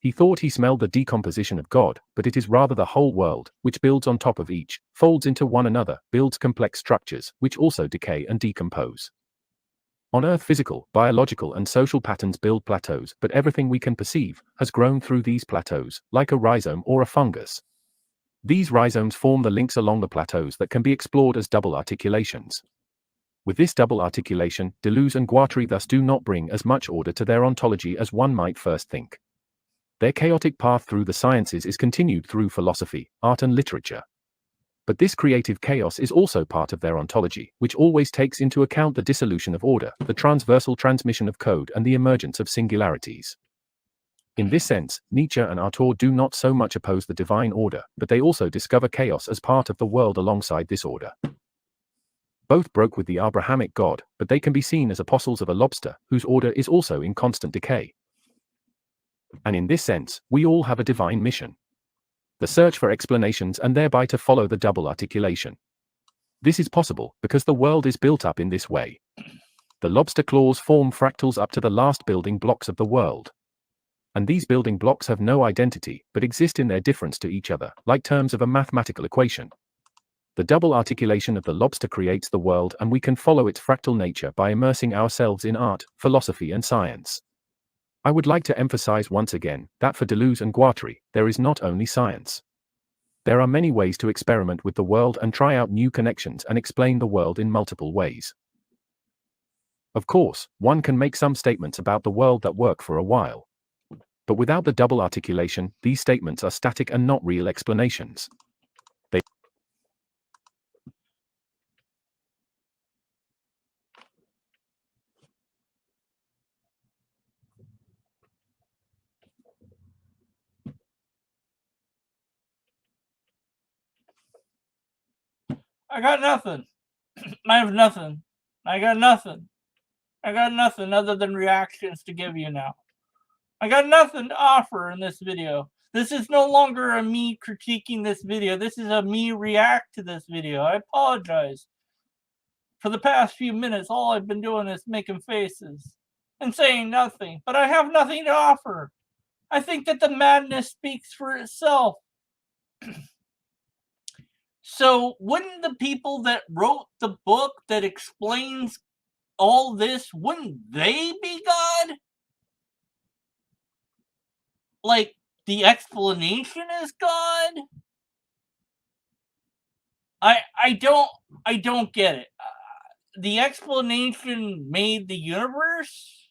Speaker 2: He thought he smelled the decomposition of God, but it is rather the whole world, which builds on top of each, folds into one another, builds complex structures, which also decay and decompose. On Earth, physical, biological, and social patterns build plateaus, but everything we can perceive has grown through these plateaus, like a rhizome or a fungus. These rhizomes form the links along the plateaus that can be explored as double articulations. With this double articulation, Duleuze and Guattari thus do not bring as much order to their ontology as one might first think. Their chaotic path through the sciences is continued through philosophy, art, and literature. But this creative chaos is also part of their ontology, which always takes into account the dissolution of order, the transversal transmission of code, and the emergence of singularities. In this sense, Nietzsche and Artaud do not so much oppose the divine order, but they also discover chaos as part of the world alongside this order. Both broke with the Abrahamic God, but they can be seen as apostles of a lobster, whose order is also in constant decay. And in this sense, we all have a divine mission. The search for explanations and thereby to follow the double articulation. This is possible because the world is built up in this way. The lobster claws form fractals up to the last building blocks of the world. And these building blocks have no identity, but exist in their difference to each other, like terms of a mathematical equation. The double articulation of the lobster creates the world, and we can follow its fractal nature by immersing ourselves in art, philosophy, and science. I would like to emphasize once again that for Duleuze and Guattari, there is not only science. There are many ways to experiment with the world and try out new connections and explain the world in multiple ways. Of course, one can make some statements about the world that work for a while. But without the double articulation, these statements are static and not real explanations.
Speaker 1: I got nothing. I have nothing. I got nothing. I got nothing other than reactions to give you now. I got nothing to offer in this video. This is no longer a me critiquing this video. This is a me react to this video. I apologize. For the past few minutes, all I've been doing is making faces.
Speaker 3: and saying nothing, but I have nothing to offer. I think that the madness speaks for itself. So wouldn't the people that wrote the book that explains all this, wouldn't they be God? Like, the explanation is God? I don't get it. The explanation made the universe?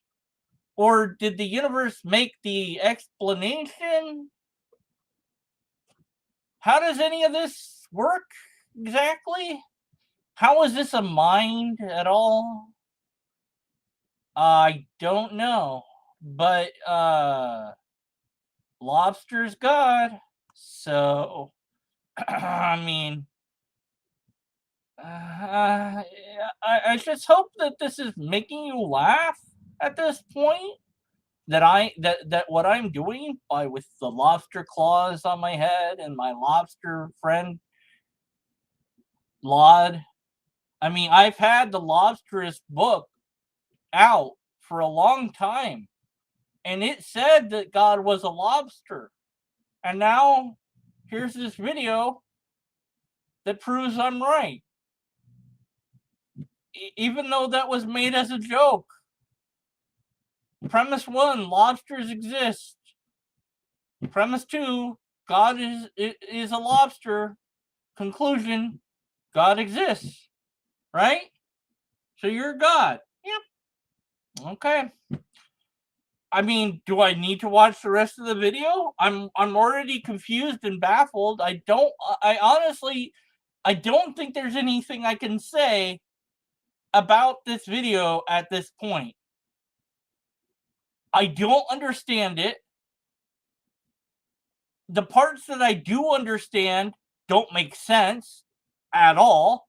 Speaker 3: Or did the universe make the explanation? How does any of this work exactly? How is this a mind at all? I don't know. But lobster's God. So I mean, I just hope that this is making you laugh at this point. That what I'm doing by with the lobster claws on my head and my lobster friend Laud. I mean, I've had the Lobsterist book out for a long time, and it said that God was a lobster. And now here's this video that proves I'm right. Even though that was made as a joke. Premise 1, lobsters exist. Premise 2, God is a lobster. Conclusion, God exists. Right? So you're God. Yep. Okay. I mean, do I need to watch the rest of the video? I'm already confused and baffled. I honestly don't think there's anything I can say about this video at this point. I don't understand it. The parts that I do understand don't make sense at all.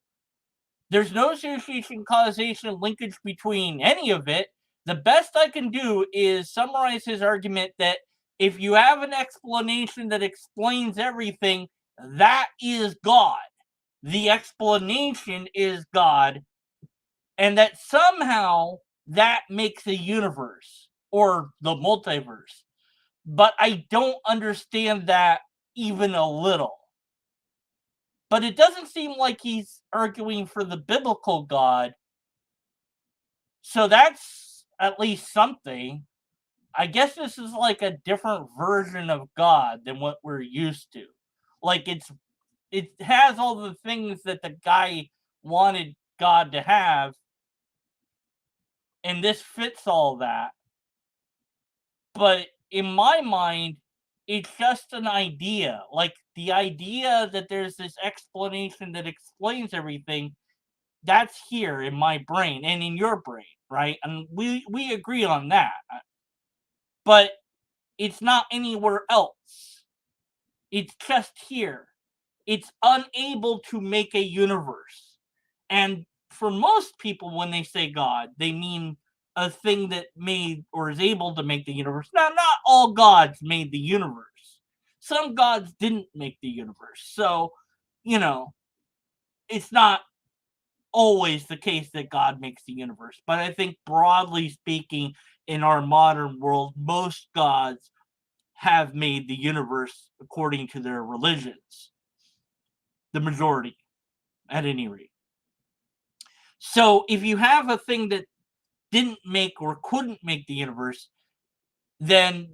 Speaker 3: There's no association, causation, linkage between any of it. The best I can do is summarize his argument that if you have an explanation that explains everything, that is God. The explanation is God, and that somehow that makes a universe or the multiverse. But I don't understand that even a little. But it doesn't seem like he's arguing for the biblical God. So that's at least something. I guess this is like a different version of God than what we're used to. Like it has all the things that the guy wanted God to have, and this fits all that. But in my mind, it's just an idea. Like the idea that there's this explanation that explains everything, that's here in my brain and in your brain, right? And we agree on that. But it's not anywhere else. It's just here. It's unable to make a universe. And for most people, when they say God, they mean a thing that made or is able to make the universe. Now, not all gods made the universe. Some gods didn't make the universe. So, it's not always the case that God makes the universe. But I think broadly speaking, in our modern world, most gods have made the universe according to their religions. The majority, at any rate. So if you have a thing that didn't make or couldn't make the universe, then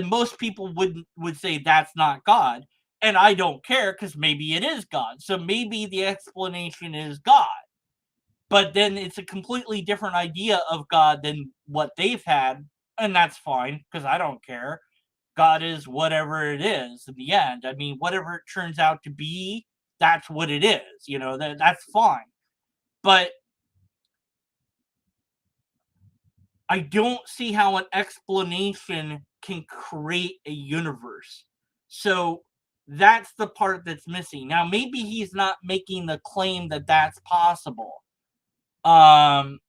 Speaker 3: most people would say that's not God. And I don't care because maybe it is God. So maybe the explanation is God. But then it's a completely different idea of God than what they've had. And that's fine because I don't care. God is whatever it is in the end. I mean, whatever it turns out to be, that's what it is. That's fine. But I don't see how an explanation can create a universe. So that's the part that's missing. Now, maybe he's not making the claim that that's possible. And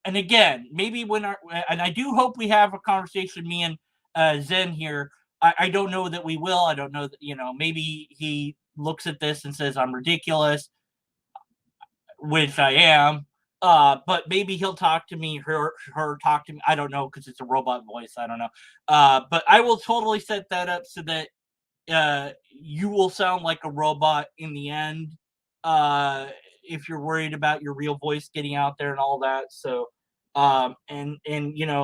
Speaker 3: again, maybe and I do hope we have a conversation, me and Zen here. I don't know that we will. I don't know that, maybe he looks at this and says I'm ridiculous. which I am. But maybe he'll talk to me, her talk to me. I don't know, because it's a robot voice. I don't know. But I will totally set that up so that you will sound like a robot in the end. If you're worried about your real voice getting out there and all that. So, and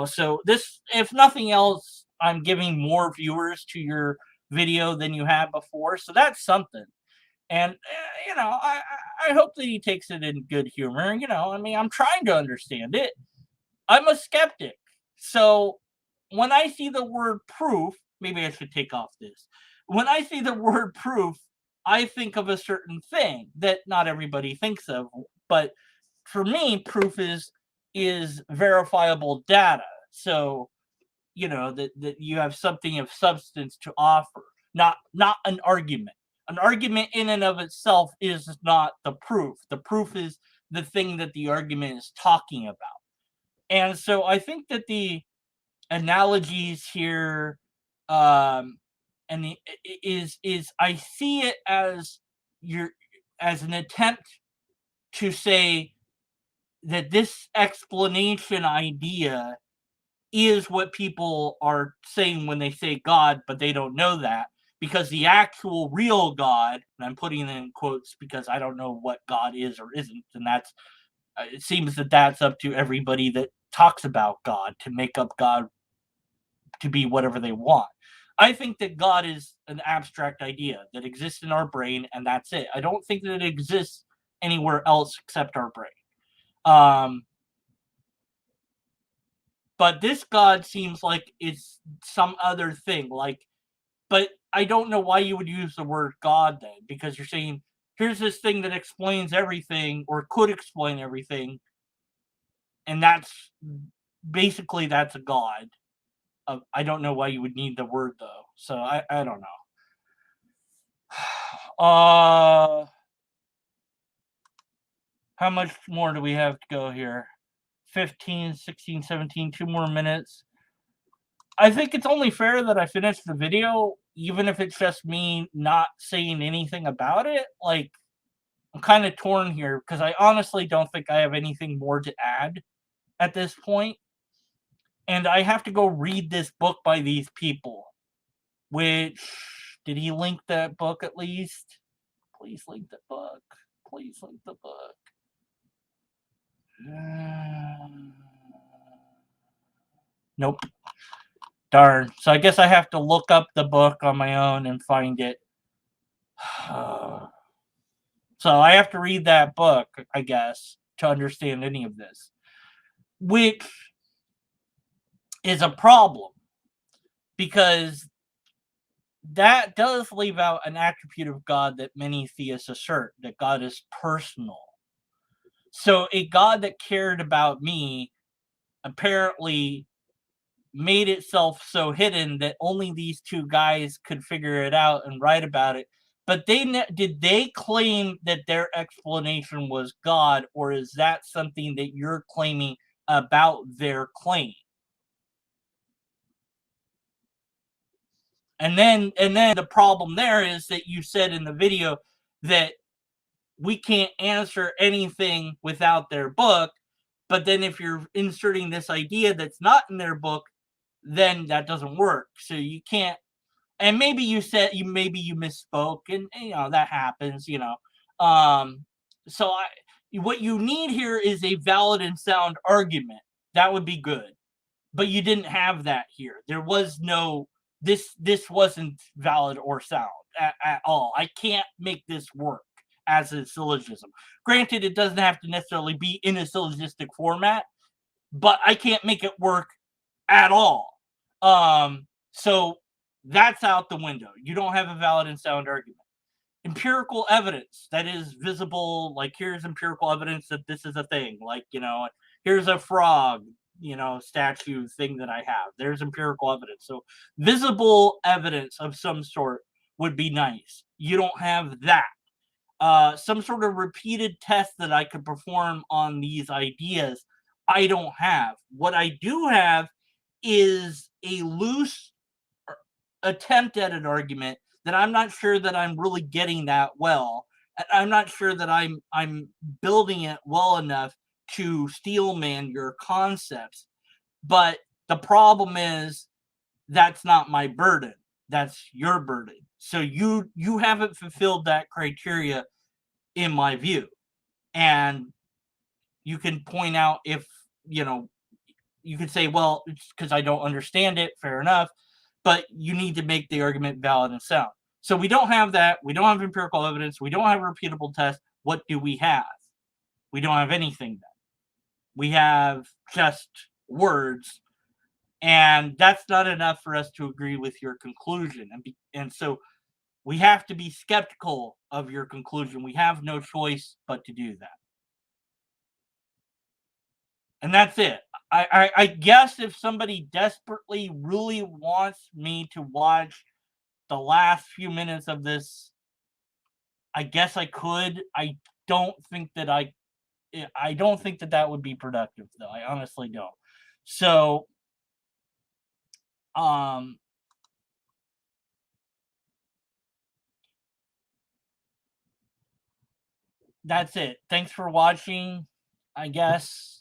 Speaker 3: so this, if nothing else, I'm giving more viewers to your video than you had before. So that's something. And I hope that he takes it in good humor. I mean, I'm trying to understand it. I'm a skeptic. So when I see the word proof, maybe I should take off this. When I see the word proof, I think of a certain thing that not everybody thinks of. But for me, proof is verifiable data. So, that you have something of substance to offer, not an argument. An argument in and of itself is not the proof. The proof is the thing that the argument is talking about. And so I think that the analogies here, and is I see it as an attempt to say that this explanation idea is what people are saying when they say God, but they don't know that, because the actual real God, and I'm putting it in quotes because I don't know what God is or isn't, and that's it seems that that's up to everybody that talks about God to make up God to be whatever they want. I think that God is an abstract idea that exists in our brain, and that's it. I don't think that it exists anywhere else except our brain. But this God seems like it's some other thing. But I don't know why you would use the word God then, because you're saying here's this thing that explains everything or could explain everything, and that's a God. I don't know why you would need the word though, so I don't know. How much more do we have to go here? 15, 16, 17, 2 more minutes. I think it's only fair that I finish the video, even if it's just me not saying anything about it. Like, I'm kind of torn here because I honestly don't think I have anything more to add at this point. And I have to go read this book by these people. Which, did he link that book at least? Please link the book. Please link the book. Nope. Darn. So I guess I have to look up the book on my own and find it. So I have to read that book, I guess, to understand any of this. Which is a problem. Because that does leave out an attribute of God that many theists assert, that God is personal. So a God that cared about me apparently made itself so hidden that only these two guys could figure it out and write about it. But did they claim that their explanation was God, or is that something that you're claiming about their claim? And then the problem there is that you said in the video that we can't answer anything without their book. But then if you're inserting this idea that's not in their book, then that doesn't work. So you can't. And maybe you misspoke, and that happens. So what you need here is a valid and sound argument. That would be good. But you didn't have that here. There was no. This wasn't valid or sound at all. I can't make this work as a syllogism. Granted, it doesn't have to necessarily be in a syllogistic format, but I can't make it work at all. So that's out the window. You don't have a valid and sound argument. Empirical evidence that is visible, like here's empirical evidence that this is a thing. Like, here's a frog, statue thing that I have. There's empirical evidence. So visible evidence of some sort would be nice. You don't have that. Some sort of repeated test that I could perform on these ideas, I don't have. What I do have is a loose attempt at an argument that I'm not sure that I'm really getting that well. I'm not sure that I'm building it well enough to steelman your concepts. But the problem is that's not my burden. That's your burden. So you haven't fulfilled that criteria in my view. And you can point out if, you could say, well, it's because I don't understand it. Fair enough. But you need to make the argument valid and sound. So we don't have that. We don't have empirical evidence. We don't have a repeatable test. What do we have? We don't have anything then. We have just words. And that's not enough for us to agree with your conclusion. And so we have to be skeptical of your conclusion. We have no choice but to do that. And that's it. I guess if somebody desperately really wants me to watch the last few minutes of this, I guess I could. I don't think that that would be productive, though. I honestly don't. So, that's it. Thanks for watching, I guess.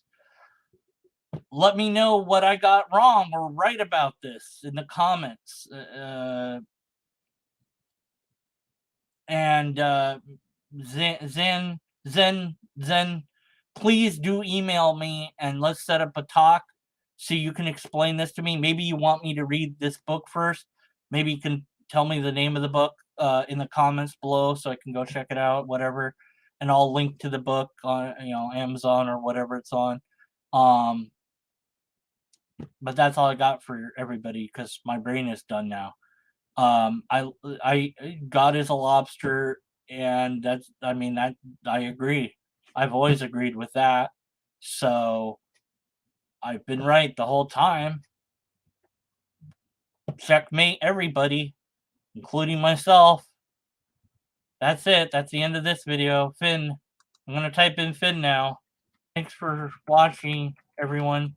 Speaker 3: Let me know what I got wrong or right about this in the comments. And Zen, please do email me and let's set up a talk so you can explain this to me. Maybe you want me to read this book first. Maybe you can tell me the name of the book in the comments below so I can go check it out, whatever. And I'll link to the book on Amazon or whatever it's on. But that's all I got for everybody because my brain is done now. God is a lobster, and I agree. I've always agreed with that. So I've been right the whole time. Checkmate everybody, including myself. That's it. That's the end of this video. Finn. I'm going to type in Finn now. Thanks for watching, everyone.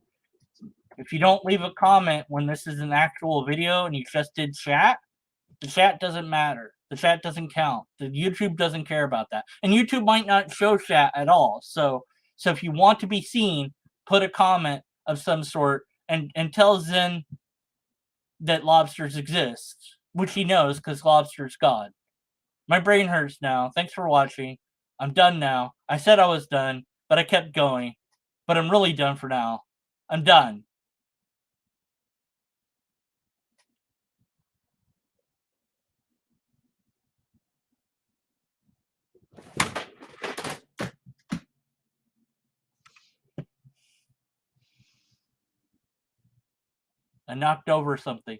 Speaker 3: If you don't leave a comment when this is an actual video and you just did chat, the chat doesn't matter. The chat doesn't count. The YouTube doesn't care about that. And YouTube might not show chat at all. So if you want to be seen, put a comment of some sort and tell Zen that lobsters exist, which he knows because lobster's God. My brain hurts now. Thanks for watching. I'm done now. I said I was done, but I kept going. But I'm really done for now. I'm done. I knocked over something.